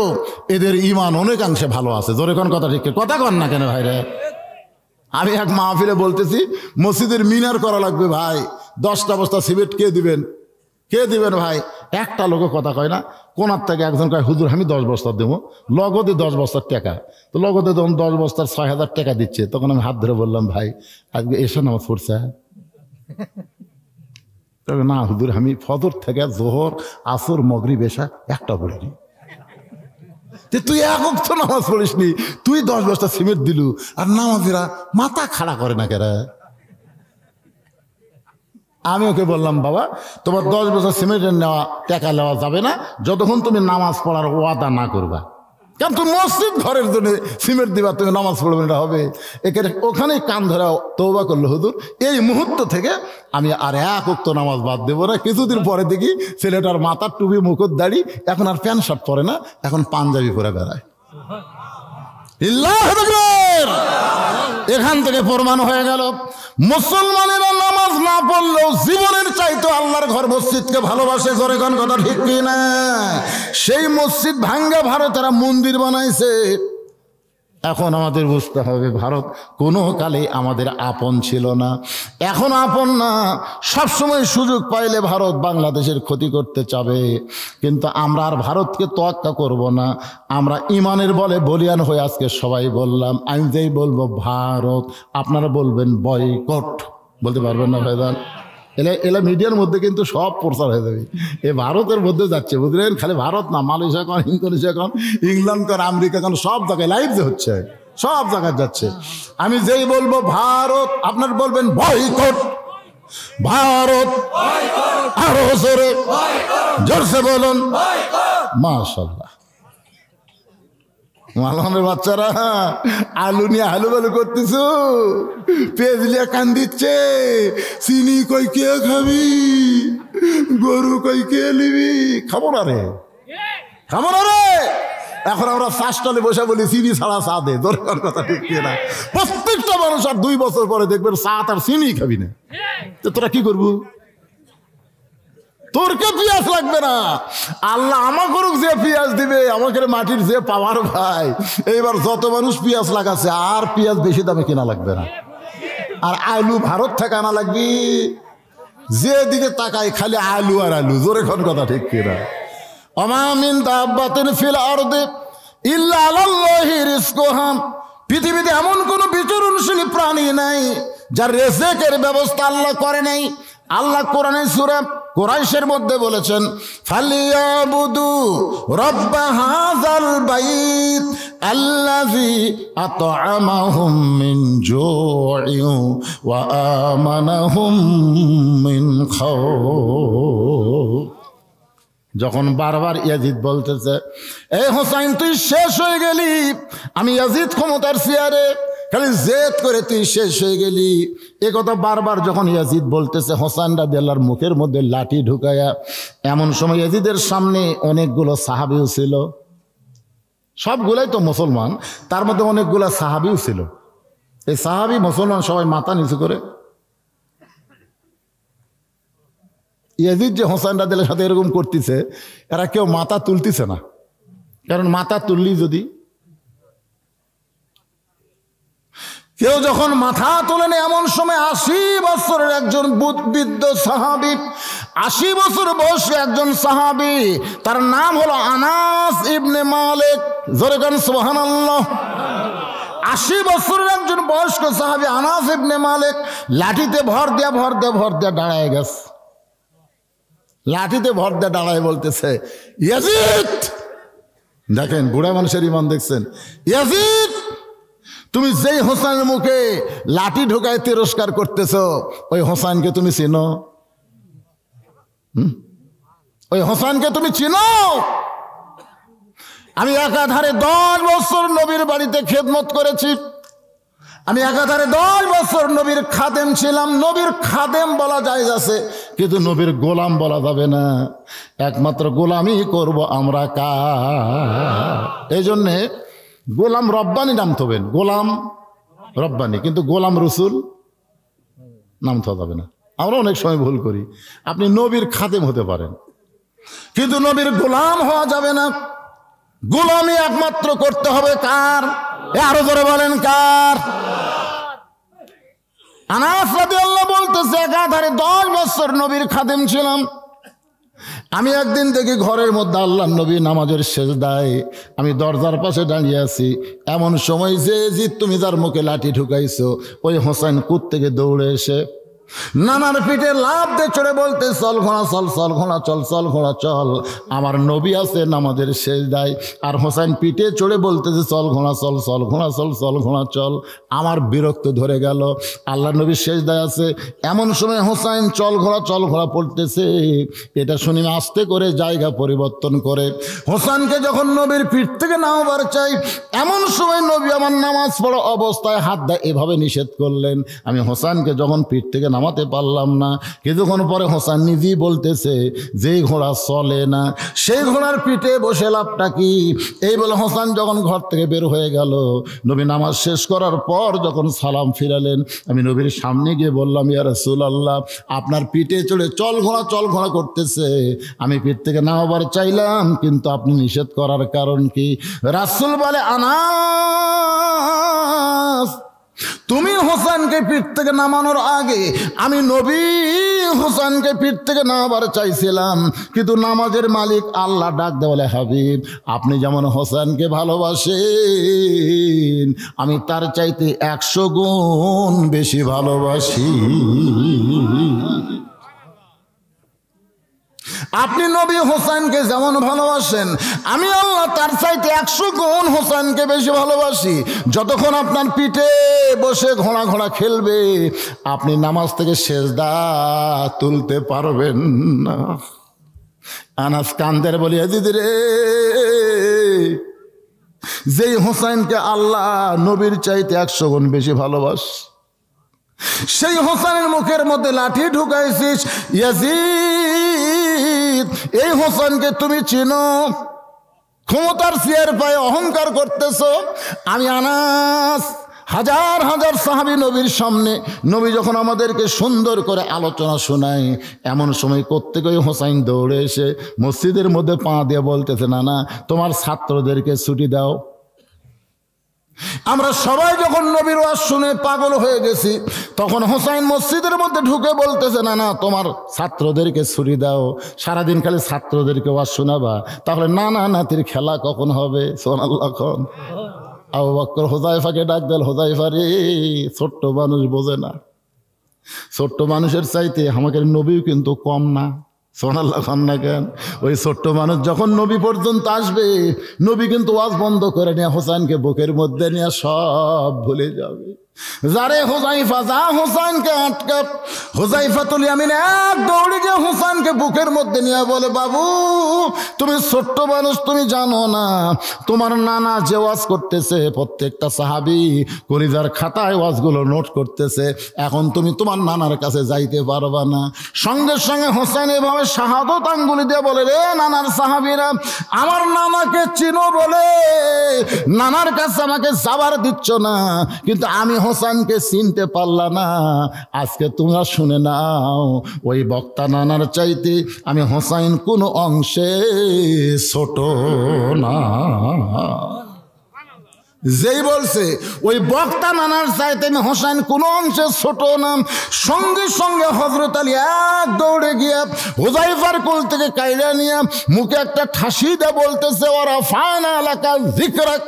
এদের ঈমান অনেকাংশে ভালো আছে। জোরে কোন কথা ঠিক? কথা কন না কেন ভাই রে? আমি এক মাহফিলে বলতেছি, মসজিদের মিনার করা লাগবে ভাই, 10টা বস্তা সিমেন্ট কে দিবেন? কে দিবেন ভাই? একটা লোক কথা কয় না। কোনার থেকে একজন কয়, হুজুর আমি 10 বস্তা দেবো, লগদে 10 বস্তার টাকা। তো লগদে যখন 10 বস্তার 6,000 টাকা দিচ্ছে, তখন আমি হাত ধরে বললাম, ভাই আজকে এসে নামাজ পড়ছে? না হুজুর, আমি ফজর থেকে জোহর, আসর, মাগরিব, এশা একটা পড়িনি। তুই এক ওয়াক্ত নামাজ পড়িস নি, তুই 10 বস্তা সিমেন্ট দিলু, আর নামাজিরা মাথা খাড়া করে না কেরা? আমি ওকে বললাম, বাবা তোমার 10 বছর সিমেন্টের নেওয়া টাকা নেওয়া যাবে না যতক্ষণ তুমি নামাজ পড়ার ওয়াদা না করবা। কারণ তুমি মসজিদ ঘরের জন্য সিমেন্ট দিবা, তুমি নামাজ পড়বে, এটা হবে? এখানে ওখানেই কান ধরে তওবা করলো, হুজুর এই মুহূর্ত থেকে আমি আর 1 ওয়াক্ত নামাজ বাদ দেবো না। কিছুদিন পরে দেখি ছেলেটার মাথার টুপি, মুখর দাড়ি, এখন আর প্যান্ট শার্ট পরে না, এখন পাঞ্জাবি পরে বেড়ায়। এখান থেকে প্রমাণ হয়ে গেল, মুসলমানেরা নামাজ না পড়লেও জীবনের চাইতো আল্লাহর ঘর মসজিদকে ভালোবাসে। করে কোন কথা ঠিক কিনা? সেই মসজিদ ভাঙ্গা ভারতেরা মন্দির বানাইছে। এখন আমাদের বুঝতে হবে, ভারত কোনো কালে আমাদের আপন ছিল না, এখন আপন না। সবসময় সুযোগ পাইলে ভারত বাংলাদেশের ক্ষতি করতে চাবে, কিন্তু আমরা আর ভারতকে তোয়াক্কা করব না। আমরা ইমানের বলে বলিয়ান হয়ে আজকে সবাই বললাম, আমি যেই বলবো ভারত, আপনারা বলবেন বয়কট। বলতে পারবেন না ভাইজান? এলা মিডিয়ার মধ্যে কিন্তু সব প্রচার হয়ে যাবে, এ ভারতের মধ্যে যাচ্ছে, বুঝলেন? খালি ভারত না, মালয়েশিয়া কন, ইন্দোনেশিয়া কন, ইংল্যান্ড কন, আমেরিকা কন, সব জায়গায় লাইভ হচ্ছে, সব জায়গায় যাচ্ছে। আমি যেই বলবো ভারত, আপনার বলবেন বয়কট, ভারত। আরো জোরে, জোরসে বলুন মাশাআল্লাহ। মালনের বাচ্চারা আলু নিয়ে আলু বালু করতেছ, পেঁয়াজ নিয়ে কান দিচ্ছে, চিনি কই কে খাবি, গরু কই কে নিবি, খাবো না রে, খাবো না রে। এখন আমরা চাষটালে বসে বলি চিনি ছাড়া চা দে। দরকার কথা ঠিক না? প্রত্যেকটা মানুষ আর 2 বছর পরে দেখবেন চা তার চিনি খাবি না। তো তোরা কি করবো? তোরকে পেঁয়াজ লাগবে না, আল্লাহ আমাকে যে পেঁয়াজ দিবে, আমাকে মাটির যে পাওয়ার ভাই। এইবার যত মানুষ পেঁয়াজ লাগাচ্ছে, আর পেঁয়াজ বেশি দামে কেনা লাগবে না, আর আলু ভারত থেকে আনা লাগবে। যেদিকে তাকাই খালি আলু আর আলু। জোরে কোন কথা ঠিক কিনা? ওমা মিন দাব্বাতিন ফিল আরদি ইল্লা আলাল্লাহি রিজকুহা। পৃথিবীতে এমন কোন বিচরণশীল প্রাণী নাই যার রিজকের ব্যবস্থা আল্লাহ করে নাই। আল্লাহ কোরআনে সূরা কুরাইশের মধ্যে বলেছেন ফালিয়াবুদু রব্ব হাযাল বাইত আল্লাযী আত'আমাহুম মিন জু'ইন ওয়া আমানাহুম মিন খাউফ। যখন বারবার ইয়াজিদ বলতেছে এই হোসাইন তুই শেষ হয়ে গেলি, আমি ইয়াজিদ ক্ষমতার চেয়ারে, খালি জেদ করে তুই শেষ হয়ে গেলি, এ কথা বারবার যখন ইয়াজিদ বলতেছে হোসাইন রাদিয়াল্লাহর মুখের মধ্যে লাঠি ঢুকায়া, এমন সময় ইয়াজিদের সামনে অনেকগুলো সাহাবীও ছিল, সবগুলাই তো মুসলমান, তার মধ্যে অনেকগুলো সাহাবীও ছিল। এই সাহাবী মুসলমান সবাই মাথা নিচু করে, ইয়াজিদ যে হোসাইন রাদিয়াল্লাহর সাথে এরকম করতেছে, এরা কেউ মাথা তুলতেছে না, কারণ মাথা তুললি যদি কেউ যখন মাথা তোলেন, এমন সময় 80 বছরের একজন বৃদ্ধ সাহাবী, 80 বছর বয়সী একজন সাহাবী, তার নাম হলো আনাস ইবনে মালিক। জোরে গান সুবহানাল্লাহ। 80 বছরের একজন বয়স্ক সাহাবী আনাস ইবনে মালিক লাঠিতে ভর দিয়া দাঁড়ায় গেছে। লাঠিতে ভর দিয়ে দাঁড়ায় বলতেছে ইয়াজিদ, দেখেন বুড়া মানুষের ইমান দেখছেন, ইয়াজিদ তুমি যেই হোসাইনের মুখে লাঠি ঢোকায় তিরস্কার করতেছ, ওই হোসাইনকে তুমি চিনো? ওই হোসাইনকে তুমি চিনো? আমি একাধারে 10 বছর নবীর বাড়িতে খেদমত করেছি, আমি একাধারে 10 বছর নবীর খাদেম ছিলাম। নবীর খাদেম বলা যায় আছে, কিন্তু নবীর গোলাম বলা যাবে না, একমাত্র গোলামই করব আমরা কার। এই জন্যে গোলাম রব্বানি নাম থবেন, গোলাম রব্বানি, কিন্তু গোলাম রসুল নাম থা যাবে না। আমরা অনেক সময় ভুল করি, আপনি নবীর খাদেম হতে পারেন, কিন্তু নবীর গোলাম হওয়া যাবে না। গোলামি একমাত্র করতে হবে কার? আরো জোরে বলেন কার? আনাস রাদিয়াল্লাহু বলতেছে একাধারে 10 বছর নবীর খাদেম ছিলাম। আমি একদিন দেখি ঘরের মধ্যে আল্লাহর নবী নামাজের সেজদায়, আমি দরজার পাশে দাঁড়িয়ে আছি। এমন সময় যে তুমি যার মুখে লাঠি ঢুকাইছো, ওই হোসেন কুত থেকে দৌড়ে এসে নানার পিঠে লাফ দিয়ে চড়ে বলতে চল ঘোড়া চল, চল ঘোড়া চল, চল ঘোড়া চল। আমার নবী আছে নামাজের সেজদায়, আর হোসেন পিঠে চড়ে বলতেছে চল ঘোড়া চল, চল ঘোড়া চল, চল ঘোড়া চল। আমার বিরক্ত ধরে গেল, আল্লাহ নবী সেজদায় আছে, এমন সময় হোসেন চল ঘোড়া পড়তেছে। এটা শুনি আস্তে করে জায়গা পরিবর্তন করে হোসেনকে যখন নবীর পিঠ থেকে নামাবার চাই, এমন সময় নবী আমার নামাজ পড়া অবস্থায় হাত দেয় এভাবে নিষেধ করলেন। আমি হোসেনকে যখন পিঠ থেকে নামাতে পারলাম না, কিছুক্ষণ পরে হোসেন নিজেই বলতেছে যেই ঘোড়া চলে না সেই ঘোড়ার পিঠে বসে লাভটা কি? এই বলে হোসেন যখন ঘর থেকে বের হয়ে গেল, নবী নামাজ শেষ করার পর যখন সালাম ফিরালেন, আমি নবীর সামনে গিয়ে বললাম ইয়া রাসূলুল্লাহ, আপনার পিঠে চড়ে চল ঘোড়া করতেছে, আমি পিঠ থেকে নামাবার চাইলাম, কিন্তু আপনি নিষেধ করার কারণ কি? রাসূল বলে আনাস, তুমি হোসেনকে পিঠ থেকে নামানোর আগে আমি নবী হোসেনকে পিঠ থেকে নামাবার চাইছিলাম, কিন্তু নামাজের মালিক আল্লাহ ডাক দেয় বলে হাবিব, আপনি যেমন হোসেনকে ভালোবাসেন আমি তার চাইতে 100 গুণ বেশি ভালোবাসি। আপনি নবী হোসেনকে যেমন ভালোবাসেন, আমি আল্লাহ তার চাইতে 100 গুণ হোসেনকে বেশি ভালোবাসি। যতক্ষণ আপনার পিঠে বসে ঘোড়া খেলবে, আপনি নামাজ থেকে সেজদা তুলতে পারবেন না। আনাস কান্দের বলি ইয়াজিদ রে, যেই হোসেনকে আল্লাহ নবীর চাইতে 100 গুণ বেশি ভালোবাস, সেই হোসেনের মুখের মধ্যে লাঠি ঢুকাইছিস। ইয়াজিদ, এই হোসেনকে তুমি চিনো? ক্ষমতার চেয়ার পায়ে অহংকার করতেছ। আমি আনাস, হাজার হাজার সাহাবী নবীর সামনে, নবী যখন আমাদেরকে সুন্দর করে আলোচনা শোনায়, এমন সময় প্রত্যেক ওই হোসাইন দৌড়ে এসে মসজিদের মধ্যে পা দিয়ে বলতেছে না না, তোমার ছাত্রদেরকে ছুটি দাও। আমরা সবাই যখন নবীর ওয়াজ শুনে পাগল হয়ে গেছি, তখন হোসাইন মসজিদের মধ্যে ঢুকে বলতেছে না না, তোমার ছাত্রদেরকে ছুটি দাও, সারাদিন খালি ছাত্রদেরকে ওয়াজ শোনাবা, তাহলে নানা নাতির খেলা কখন হবে? সুবহানাল্লাহ। আবু বকর হুযায়ফাকে ডাক দেন, হুযায়ফা রে, ছোট্ট মানুষ বোঝে না, ছোট্ট মানুষের চাইতে আমাদের নবীও কিন্তু কম না। সুবহানাল্লাহ খান না কেন? ওই ছোট্ট মানুষ যখন নবী পর্যন্ত আসবে, নবী কিন্তু ওয়াজ বন্ধ করে নিয়ে হোসেনকে বুকের মধ্যে নিয়ে সব ভুলে যাবে। যারে হুযায়ফা, যা হোসেনকে আটকা। হুযায়ফাতুল ইয়ামিন এক দৌড়ে গিয়ে হোসেনকে বুকের মধ্যে নিয়ে বলে, বাবু তুমি ছোট্ট মানুষ, তুমি জানো না তোমার নানা যে ওয়াজ করতেছে, প্রত্যেকটা সাহাবী কলিজার খাতায় ওয়াজগুলো নোট করতেছে, এখন তুমি তোমার নানার কাছে যাইতে পারবা না। সঙ্গে সঙ্গে হোসেন এভাবে শাহাদত আঙ্গুলি দিয়ে বলে, রে নানার সাহাবীরা, আমার নানাকে চিনো বলে নানার কাছে আমাকে যাবার দিচ্ছ না, কিন্তু আমি হোসেনকে চিনতে পারলা না। আজকে তোমরা শুনে নাও, ওই বক্তা নানার চাইতে আমি হোসেন কোনো অংশে ছোট না। যেই বলছে ওই বক্তা নানার চাইতে আমি হোসেন কোনো অংশে ছোট না, সঙ্গে সঙ্গে হযরত আলী এক দৌড়ে গিয়ে হুযায়ফার কোল থেকে কাইড়া নিয়ে মুখে একটা ঠাসি দিয়ে বলতেছে, ওরা ফানা লাকা যিকরাক,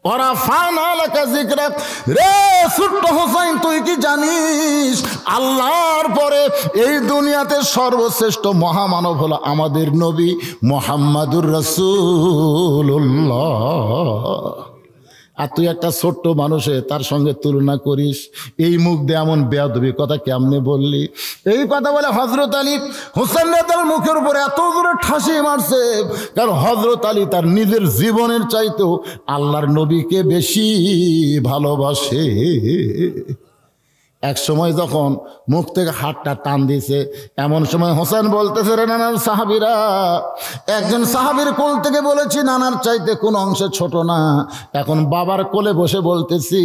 ওরা ফানা লাকা যিকরাক। রে ছোট্ট হোসেন, তুই কি জানিস আল্লাহর পরে এই দুনিয়াতে সর্বশ্রেষ্ঠ মহামানব হলো আমাদের নবী মুহাম্মাদুর রাসূলুল্লাহ। আর তুই একটা ছোট্ট মানুষে তার সঙ্গে তুলনা করিস? এই মুখ দিয়ে এমন বেয়াদবি কথা কেমনে বললি? এই কথা বলে হযরত আলী হোসেন রাদিয়াল্লাহু মুখের উপরে এত জোরে ঠাসি মারছে, কারণ হযরত আলী তার নিজের জীবনের চাইতেও আল্লাহর নবীকে বেশি ভালোবাসে। এক সময় যখন মুখ থেকে হাতটা টান দিয়েছে, এমন সময় হোসেন বলতেছে, রে নানার সাহাবীরা, একজন সাহাবীর কোল থেকে বলেছি নানার চাইতে কোন অংশে ছোট না, এখন বাবার কোলে বসে বলতেছি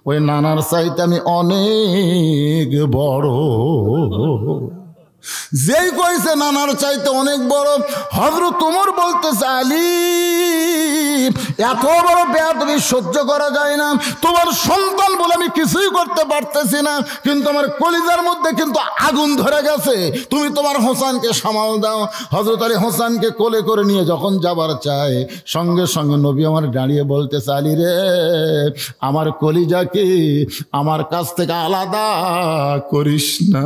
ওই নানার চাইতে আমি অনেক বড়। যেই কইছে নানার চাইতে অনেক বড়, হযরত ওমর বলতেছে, আলী এত বড় বেয়াদবি সহ্য করা যায় না, তোমার সন্তান বলে আমি কিছুই করতে পারতেছি না, কিন্তু আমার কলিজার মধ্যে কিন্তু আগুন ধরে গেছে, তুমি তোমার হোসেনকে সামাল দাও। হযরত আলী হোসেনকে কোলে করে নিয়ে যখন যাবার চায়, সঙ্গে সঙ্গে নবী আমার দাঁড়িয়ে বলতেছে, আলী রে, আমার কলিজাকে আমার কাছ থেকে আলাদা করিস না।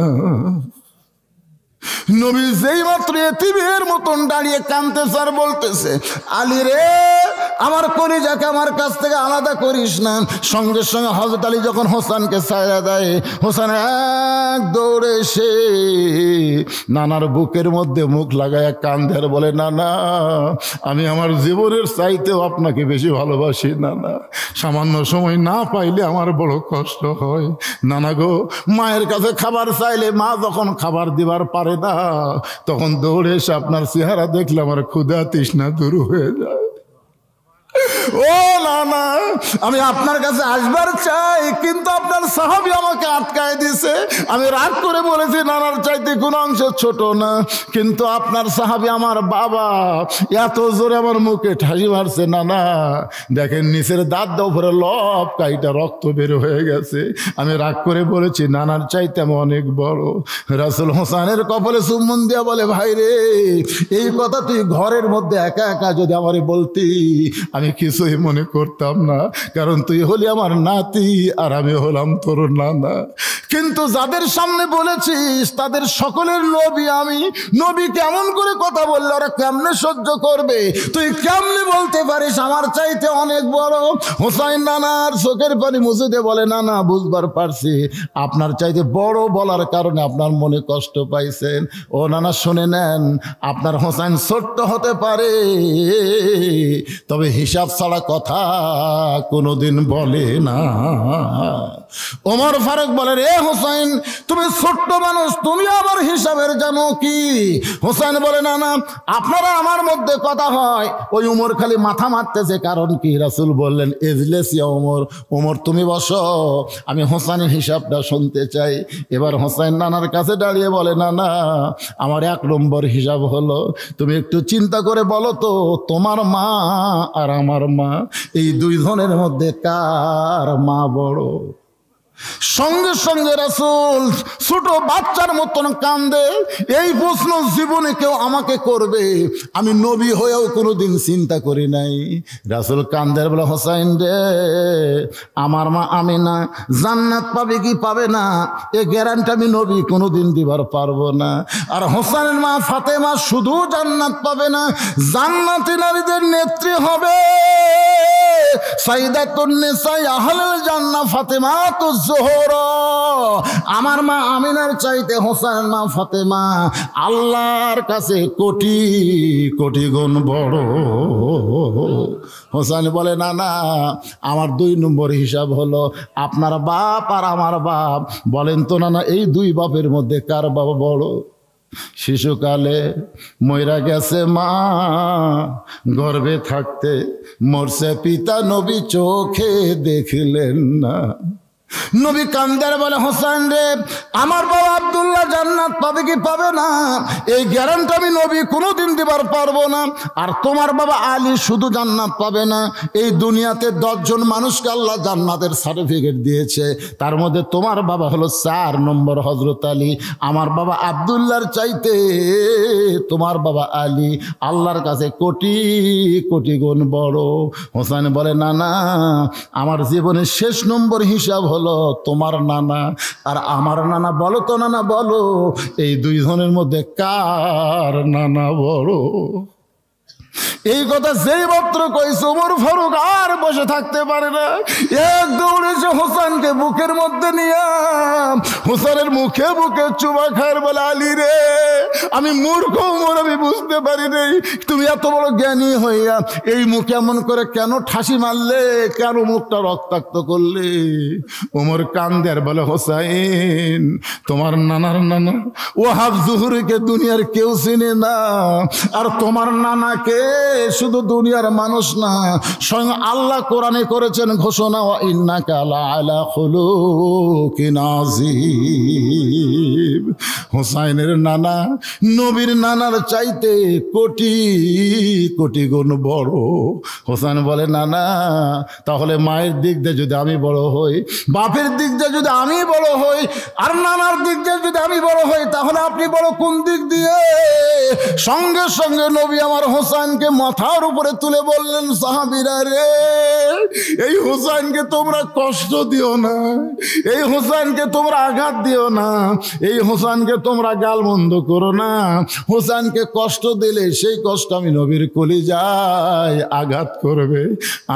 নবী যেই মাত্র এতিমের মতন দাঁড়িয়ে কাঁদতেছে আর বলতেছে, আলী রে, আমার কলিজাকে আমার কাছ থেকে আলাদা করিস না, সঙ্গে সঙ্গে হযরত আলী যখন হোসেনকে ছায়া দেয়, হোসেন এক দৌড়ে এসে নানার বুকের মধ্যে মুখ লাগায় কান্দে আর বলে, নানা আমি আমার জীবনের চাইতেও আপনাকে বেশি ভালোবাসি নানা, সামান্য সময় না পাইলে আমার বড় কষ্ট হয়। নানা গো, মায়ের কাছে খাবার চাইলে মা যখন খাবার দিবার পারে না, তখন দৌড়ে এসে আপনার চেহারা দেখলে আমার ক্ষুধা তৃষ্ণা দূর হয়ে যায়। ও নানা, আমি আপনার কাছে আসবার চাই, কিন্তু আপনার সাহাবী আমাকে আটকায় দিছে। আমি রাগ করে বলেছি নানার চাইতে কোন অংশ ছোট না, কিন্তু আপনার সাহাবী আমার বাবা এত জোরে আমার মুখে ঠাসি মারছে, নানা দেখেন নিচের দাঁত দাও ভরে লব কাইটা রক্ত বের হয়ে গেছে। আমি রাগ করে বলেছি নানার চাইতে আমি অনেক বড়। রাসূল হোসেনের কপালে চুম্বন দিয়া বলে, ভাই রে, এই কথা তুই ঘরের মধ্যে একা একা যদি আমারে বলতি আমি কিছুই মনে করতাম না, কারণ তুই হলি আমার নাতি আর আমি হলাম তোর নানা। কিন্তু যাদের সামনে বলেছিস তাদের সকলের নবী আমি, নবী কেমন করে কথা বললে ওরা কেমনে সহ্য করবে? তুই কেমনে বলতে পারিস আমার চাইতে অনেক বড়? হোসাইন নানার চোখের পানি মুছে দিয়ে বলে, নানা বুঝবার পারছি আপনার চাইতে বড় বলার কারণে আপনার মনে কষ্ট পাইছেন। ও নানা শুনে নেন, আপনার হোসাইন ছোট্ট হতে পারে, তবে হিসাব ছাড়া কথা কোনোদিন বলে না। ওমর ফারুক বলে, রে হোসেন, তুমি ছোট্ট মানুষ, তুমি আবার হিসাবের জানো কি? হোসেন বলে, না না, আপনারা আমার মধ্যে কথা হয়। ওই উমর খালি মাথা মারতেছে, কারণ কি? রাসূল বললেন, ইজলিস ইয়া ওমর, ওমর তুমি বসো, আমি হোসেনের হিসাবটা শুনতে চাই। এবার হোসেন নানার কাছে দাঁড়িয়ে বলে, নানা আমার 1 নম্বর হিসাব হলো, তুমি একটু চিন্তা করে বলো তো, তোমার মা আর আমার মা, এই দুইজনের মধ্যে কার মা বড়? সঙ্গে সঙ্গে রাসূল ছোট বাচ্চার মতন কান্দে। এই প্রশ্ন জীবনে কেউ আমাকে করবে আমি নবী হয়েও কোনোদিন চিন্তা করি নাই। রাসূল কান্দের বলে, হোসাইন রে, আমার মা আমিনা জান্নাত পাবে কি পাবে না এ গ্যারান্টি আমি নবী কোনোদিন দিবার পারবো না। আর হোসেনের মা ফাতেমা শুধু জান্নাত পাবে না, জান্নাতি নারীদের নেত্রী হবে। সাইয়্যিদাতুন নিসা আহলুল জান্নাহ ফাতেমাতুজ জোহরা। আমার মা আমিনার চাইতে হোসেনের মা ফাতেমা আল্লাহর কাছে কোটি কোটি গুণ বড়। হোসেন বলে, না না, আমার 2 নম্বর হিসাব হলো আপনার বাপ আর আমার বাপ। বলেন তো না, এই 2 বাপের মধ্যে কার বাবা বড়? শিশুকালে মইরা গেছে মা, গর্ভে থাকতে মরছে পিতা, নবী চোখে দেখলেন না। নবী কান্দার বলে, হোসেন রে, আমার বাবা আব্দুল্লাহ জান্নাত পাবে কি পাবে না এই গ্যারান্টি আমি নবী কোনোদিন দিবার পারবো না। আর তোমার বাবা আলী শুধু জান্নাত পাবে না, এই দুনিয়াতে 10 জন মানুষকে আল্লাহ জান্নাতের সার্টিফিকেট দিয়েছে, তার মধ্যে তোমার বাবা হলো 4 নম্বর হযরত আলী। আমার বাবা আব্দুল্লাহর চাইতে তোমার বাবা আলী আল্লাহর কাছে কোটি কোটি গুণ বড়। হোসেন বলে, না না, আমার জীবনের শেষ নম্বর হিসাব হলো তোমার নানা আর আমার নানা। বলো তো নানা, বলো এই 2 জনের মধ্যে কার নানা বড়? এই কথা যেই মাত্র কইছে ওমর ফারুক আর বসে থাকতে পারে না, এক দৌড়েছে হোসেনকে বুকের মধ্যে নিয়ে হোসেনের মুখে বুকে চুমা খায়, বলে, আলী রে, আমি মূর্খ ওমর, আমি বুঝতে পারি নাই তুমি এত বড় জ্ঞানী হইয়া এই মুখ এমন করে কেন ঠাসি মারলে, কেন মুখটা রক্তাক্ত করলে? ওমর কান্দে আর বলে, হোসাইন, তোমার নানার নানা ওয়াহাব জুহরিকে দুনিয়ার কেউ চিনে না, আর তোমার নানাকে শুধু দুনিয়ার মানুষ না, স্বয়ং আল্লাহ কোরআনে করেছেন ঘোষণা, ওয়া ইন্নাকা লাআলা খুলুকিন আযীম। হোসাইনের নানা নবীর নানার চাইতে কোটি কোটি গুণ বড়। হোসেন বলে, নানা, তাহলে মায়ের দিক দিয়ে যদি আমি বড় হই, বাপের দিক দিয়ে যদি আমি বড় হই, আর নানার দিক দিয়ে যদি আমি বড় হই, তাহলে আপনি বড় কোন দিক দিয়ে? সঙ্গে সঙ্গে নবী আমার হোসেনকে মাথার উপরে তুলে বললেন, সাহাবীরা রে, এই হোসেনকে তোমরা কষ্ট দিও না, এই হোসেনকে তোমরা আঘাত দিও না, এই হোসেনকে তোমরা গালমন্দ করো না। হোসেনকে কষ্ট দিলে সেই কষ্ট আমি নবীর কলিজায় আঘাত করবে।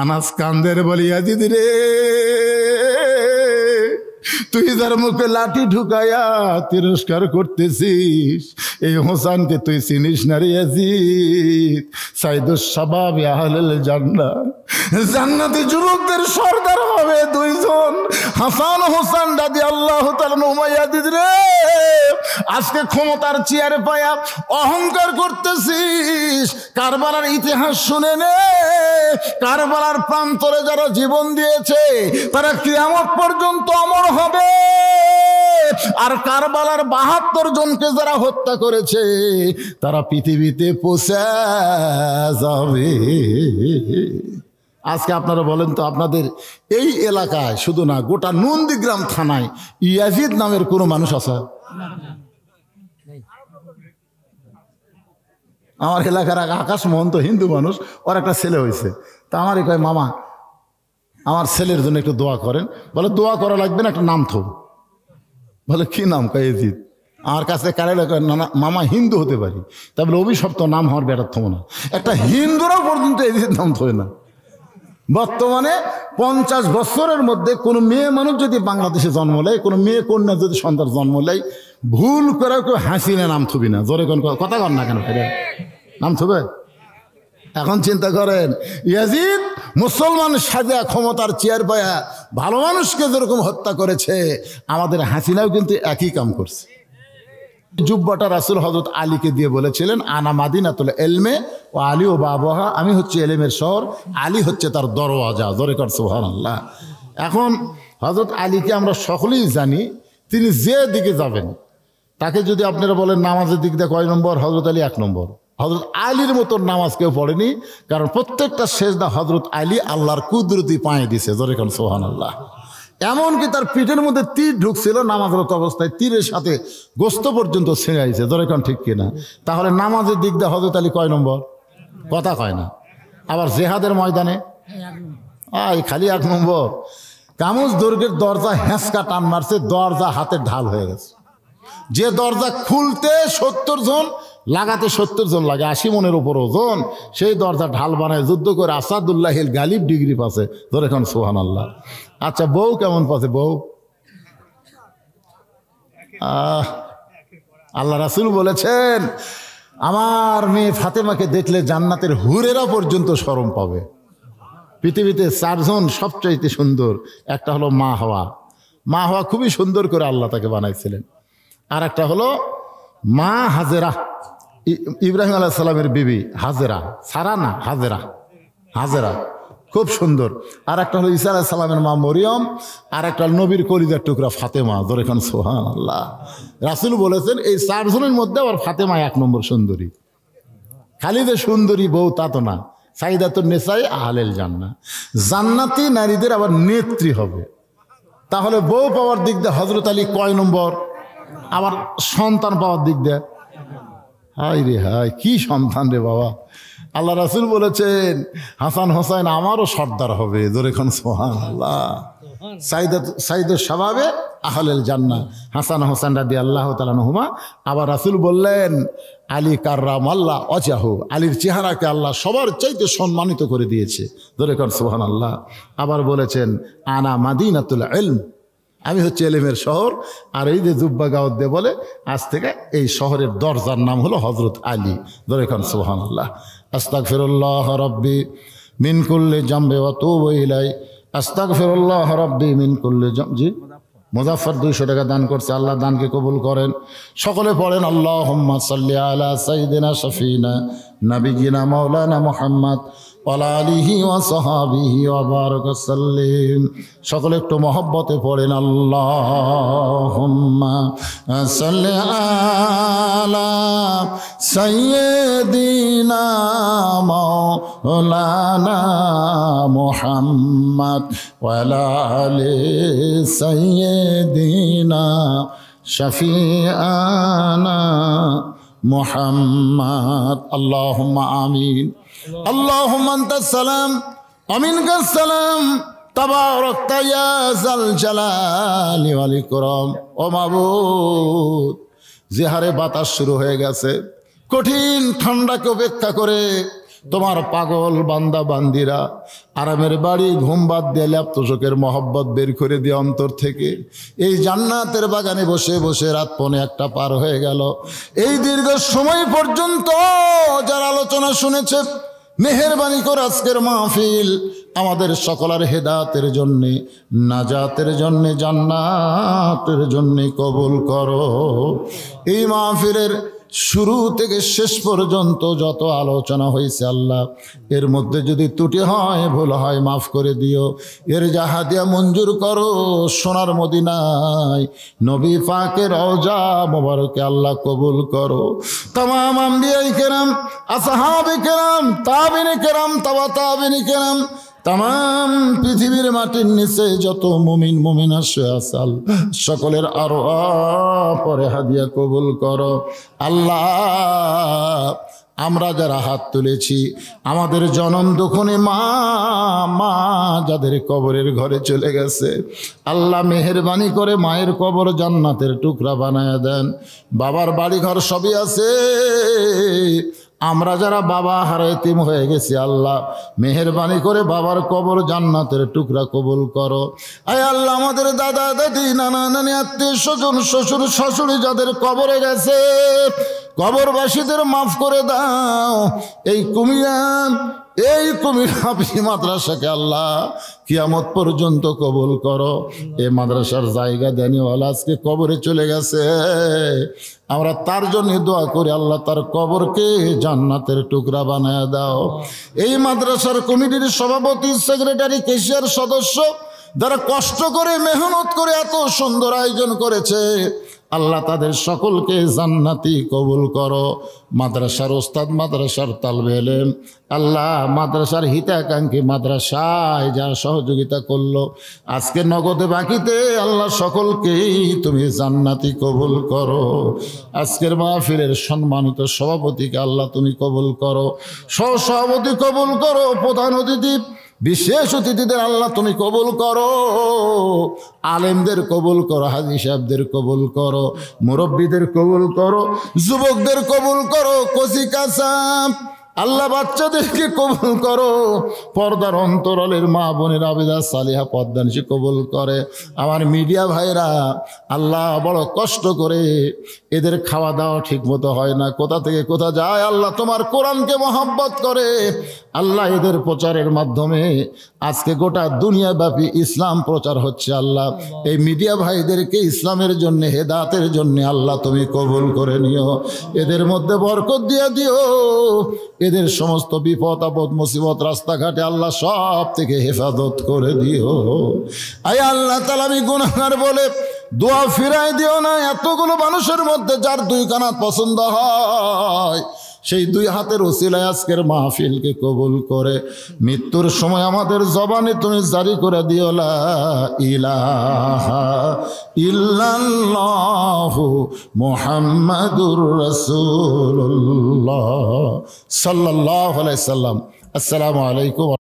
আনাস কান্দের বলি, ইয়াজিদ রে, তুই যার মুখে লাঠি ঢুকাইয়া তিরস্কার করতেছিস, এই হোসেনকে তুই চিনিস না রে ইয়াজিদ? সাইদুস শাবাব আহলুল জান্নাহ, জান্নাতি যুবকদের সর্দার হবে 2 জন, হাসান হোসেন রাদিয়াল্লাহু তাআলা আনহুমা। ইয়াজিদ রে, আজকে ক্ষমতার চেয়ারে পায়া অহংকার করতেছিস, কারবালার ইতিহাস শুনে নে। কারবালার প্রান্তরে যারা জীবন দিয়েছে তারা কিয়ামত পর্যন্ত অমর হবে, আর কারবালার 72 জনকে যারা হত্যা করেছে তারা পৃথিবীতে পৌঁছে যাবে। আজকে আপনারা বলেন তো, আপনাদের এই এলাকায় শুধু না, গোটা নন্দীগ্রাম থানায় ইয়াজিদ নামের কোনো মানুষ আছে? আমার এলাকার আকাশ মোহন তো হিন্দু মানুষ, ওর একটা ছেলে হয়েছে, তা আমারই কয়, মামা আমার ছেলের জন্য একটু দোয়া করেন। বলে, দোয়া করা লাগবে না, একটা নাম থো। বলে, কি নাম? কয় ইয়াজিদ। আমার কাছে কারে নানা, মামা হিন্দু হতে পারি, তা বলে অভিশপ্ত নাম হওয়ার বেটার থমো না। একটা হিন্দুরাও পর্যন্ত ইয়াজিদ নাম থই না। বর্তমানে 50 বছরের মধ্যে কোনো মেয়ে মানুষ যদি বাংলাদেশে জন্ম নেয়, কোনো মেয়ে কন্যা যদি সন্তান জন্ম নেয়, ভুল করে কেউ হাসিনে নাম থবি না। জোরে কোন কথা কর না কেন, নাম থবে? এখন চিন্তা করেন, ইয়াজিদ মুসলমান সাজা ক্ষমতার চেয়ার পায়া ভালো মানুষকে যেরকম হত্যা করেছে, আমাদের হাসিনাও কিন্তু একই কাম করছে। জুব্বাটা রাসূল হযরত আলীকে দিয়ে বলেছিলেন, আনা মাদিনাতুল ইলমে ও আলী ও বাবাহা, আমি হচ্ছে এলেমের শহর, আলী হচ্ছে তার দরওয়াজা। জোরে কর সুবহানাল্লাহ। এখন হযরত আলীকে আমরা সকলেই জানি, তিনি যে দিকে যাবেন, তাকে যদি আপনারা বলেন নামাজের দিক দিয়ে কয় নম্বর, হযরত আলী 1 নম্বর। হযরত আলীর মতো নামাজ কেউ পড়েনি, কারণ প্রত্যেকটা সেজদা হযরত আলী আল্লাহর কুদরতি পায়ে দিছে। জোরে কর সুবহানাল্লাহ। এমনকি তার পিঠের মধ্যে তীর ঢুকছিল নামাজরত অবস্থায়, তীরের সাথে গোস্ত পর্যন্ত ছিঁড়ে আইছে। ধরে কোন ঠিক কিনা? তাহলে নামাজের দিক দিয়ে হযরত আলী কয় নম্বর? কথা কয় না। আবার জেহাদের ময়দানে খালি 1 নম্বর। কামুজ দুর্গের দরজা হ্যাঁচকা টান মারছে, দরজা হাতে ঢাল হয়ে গেছে। যে দরজা খুলতে 70 জন, লাগাতে 70 জন লাগে, 80 মনের উপর ওজন, সেই দরজা ঢাল বানায় যুদ্ধ করে আসাদুল্লাহিল গালিব ডিগ্রি পাচ্ছে। ধরে এখন সুবহানাল্লাহ। আচ্ছা, বউ কেমন পাচ্ছে? বউ আল্লাহ রাসূল বলেছেন, আমার মেয়ে ফাতেমাকে দেখলে জান্নাতের হুরেরা পর্যন্ত শরম পাবে। পৃথিবীতে 4 জন সবচাইতে সুন্দর, একটা হলো মা হওয়া। মা হওয়া খুবই সুন্দর করে আল্লাহ তাকে বানাইছিলেন। আর একটা হলো মা হাজেরা, ইব্রাহিম আলাইহিস সালামের বিবি হাজেরা, সারা না, হাজেরা, হাজেরা খুব সুন্দর। আর একটা হলো ঈসা আলাইহিস সালামের মা মরিয়ম, আর একটা নবীর কলিজার টুকরা ফাতেমা। ধরে এখন সুবহানাল্লাহ। রাসূল বলেছেন এই 4 জনের মধ্যে আবার ফাতেমা 1 নম্বর সুন্দরী। খালি যে সুন্দরী বউ তা তো না, সাইদাতুন নিসাই আহলেল জান্নাহ, জান্নাতি নারীদের আবার নেত্রী হবে। তাহলে বউ পাওয়ার দিক দিয়ে হযরত আলী কয় নম্বর? আবার সন্তান পাওয়ার দিক দিয়ে, হাই রে হাই, কি সন্তান রে বাবা। আল্লাহ রাসূল বলেছেন হাসান হোসেন আমারও সর্দার হবে। ধরে এখন সুবহানাল্লাহ। সাইদুল শাবাবে আহলেল জান্নাহ হাসান হোসেন রাদিয়াল্লাহু তাআলা আনহুমা। আবার রাসূল বললেন আলী কাররামাল্লাহ ওয়াজহু, আলীর চেহারাকে আল্লাহ সবার চাইতে সম্মানিত করে দিয়েছে। ধরে এখন সুবহানাল্লাহ। আবার বলেছেন আনা মাদিনাতুল ইলম, আমি হচ্ছে এলেমের শহর। আর এই যে জুব্বা গাউদ দিয়ে বলে আজ থেকে এই শহরের দরজার নাম হলো হযরত আলী। ধরে এখন সুবহানাল্লাহ। আস্তাগফিরুল্লাহ রাব্বি মিন কুল্লি জামবি ওয়া তুবু ইলাই, আস্তাগফিরুল্লাহ রাব্বি মিন কুল্লি জামবি। মুজাফফর 200 টাকা দান করছে, আল্লাহ দানকে কবুল করেন। সকলে পড়েন আল্লাহুম্মা সাল্লি আলা সাইয়্যিদিনা শাফিনা নাবিয়িনা মাওলানা মুহাম্মদ ওয়া আলা আলিহি ওয়া সাহাবিহি ওয়া বারাকা সাল্লিম। সকলে একটু মহব্বতে পড়েন আল্লাহুম্মা সাল্লি আলা সাইয়্যিদিনা মাওলানা মুহাম্মদ ওয়া আলা আলি সাইয়্যিদিনা শাফিআনা মুহাম্মদ। আল্লাহুম্মা আমিন। আল্লাহুম্মা আনতাস সালাম ওয়া মিনকাস সালাম, তাবারাকতা ইয়া যাল জালালি ওয়াল ইকরাম। ও মাবুদ, যে হারে বাতাস শুরু হয়ে গেছে, কঠিন ঠান্ডাকে উপেক্ষা করে তোমার পাগল বান্দা বান্দিরা আরামের বাড়ি ঘুম বাদ দিয়ে ল্যাপতোষকের মহব্বত বের করে দিয়ে অন্তর থেকে এই জান্নাতের বাগানে বসে বসে রাত 1:45 পার হয়ে গেল। এই দীর্ঘ সময় পর্যন্ত যারা আলোচনা শুনেছে, মেহেরবানি করে আজকের মাহফিল আমাদের সকলের হেদায়েতের জন্যে, নাজাতের জন্যে, জান্নাতের জন্যে কবুল করো। এই মাহফিলের শুরু থেকে শেষ পর্যন্ত যত আলোচনা হয়েছে আল্লাহ, এর মধ্যে যদি ত্রুটি হয়, ভুল হয়, মাফ করে দিও। এর জাহাদিয়া মঞ্জুর করো। সোনার মদিনায় নবী পাকের রওজা মোবারকে আল্লাহ কবুল করো। তামাম আম্বিয়ায়ে কেরাম, আসহাবে কেরাম, তাবিনে কেরাম, তাবা তাবিনে কেরাম, তাম পৃথিবীর মাটির নিচে যত মুমিন মুমিনা শুয়ে আছে সকলের আরো পরে হাদিয়া কবুল করো আল্লাহ। আমরা যারা হাত তুলেছি, আমাদের জনম দুঃখনে মা যাদের কবরের ঘরে চলে গেছে, আল্লাহ মেহেরবানি করে মায়ের কবর জান্নাতের টুকরা বানায় দেন। বাবার বাড়ি ঘর সবই আছে, আমরা যারা বাবা হারা এতিম হয়ে গেছি, আল্লাহ মেহেরবানি করে বাবার কবর জান্নাতের টুকরা কবুল করো। আয় আল্লাহ, আমাদের দাদা দাদি, নানা নানি, আত্মীয় স্বজন, শ্বশুর শাশুড়ি যাদের কবরে গেছে, কবরবাসীদের মাফ করে দাও। এই কুমিরা হাফিজি মাদ্রাসাকে আল্লাহ কিয়ামত পর্যন্ত কবুল করো। এই মাদ্রাসার জায়গা দেনিওয়ালা আজকে কবরে চলে গেছে, আমরা তার জন্য দোয়া করি আল্লাহ তার কবরকে জান্নাতের টুকরা বানায় দাও। এই মাদ্রাসার কমিটির সভাপতি, সেক্রেটারি, কেশিয়ার সদস্য যারা কষ্ট করে মেহনত করে এত সুন্দর আয়োজন করেছে, আল্লাহ তাদের সকলকে জান্নাতি কবুল করো। মাদ্রাসার ওস্তাদ, মাদ্রাসার তালবে ইলম, আল্লাহ মাদ্রাসার হিতাকাঙ্ক্ষী মাদ্রাসায় যারা সহযোগিতা করলো আজকে নগদে বাকিতে, আল্লাহ সকলকেই তুমি জান্নাতি কবুল করো। আজকের মাহফিলের সম্মানিত সভাপতিকে আল্লাহ তুমি কবুল করো, সহসভাপতি কবুল করো, প্রধান অতিথি বিশেষ অতিথিদের আল্লাহ তুমি কবুল করো, আলেমদের কবুল করো, হাজী সাহেবদের কবুল করো, মুরব্বীদের কবুল করো, যুবকদের কবুল করো, কচি কাঁচা আল্লাহ বাচ্চাদেরকে কবুল করো, পর্দার অন্তরালের মা বোনের আবেদা সালিহা পদ্মানিসি কবুল করে। আমার মিডিয়া ভাইরা আল্লাহ বড় কষ্ট করে, এদের খাওয়া দাওয়া ঠিক মতো হয় না, কোথা থেকে কোথা যায়, আল্লাহ তোমার কোরআনকে মহব্বত করে আল্লাহ এদের প্রচারের মাধ্যমে আজকে গোটা দুনিয়াব্যাপী ইসলাম প্রচার হচ্ছে। আল্লাহ এই মিডিয়া ভাইদেরকে ইসলামের জন্য, হেদায়েতের জন্য আল্লাহ তুমি কবুল করে নিও, এদের মধ্যে বরকত দিয়ে দিও, এদের সমস্ত বিপদ আপদ মুসিবত রাস্তাঘাটে আল্লাহ সব থেকে হেফাজত করে দিও। আয় আল্লাহ তাআলা আমি গুনাহগার বলে দোয়া ফিরাই দিও না। এতগুলো মানুষের মধ্যে যার দুই কানা পছন্দ হয়, সেই দুই হাতের ওসিলায় আজকের মাহফিলকে কবুল করে মৃত্যুর সময় আমাদের জবানে তুমি জারি করে দিও লা ইলাহা ইল্লাল্লাহু মুহাম্মাদুর রাসূলুল্লাহ সাল্লাল্লাহু আলাইহি সাল্লাম। আসসালামু আলাইকুম।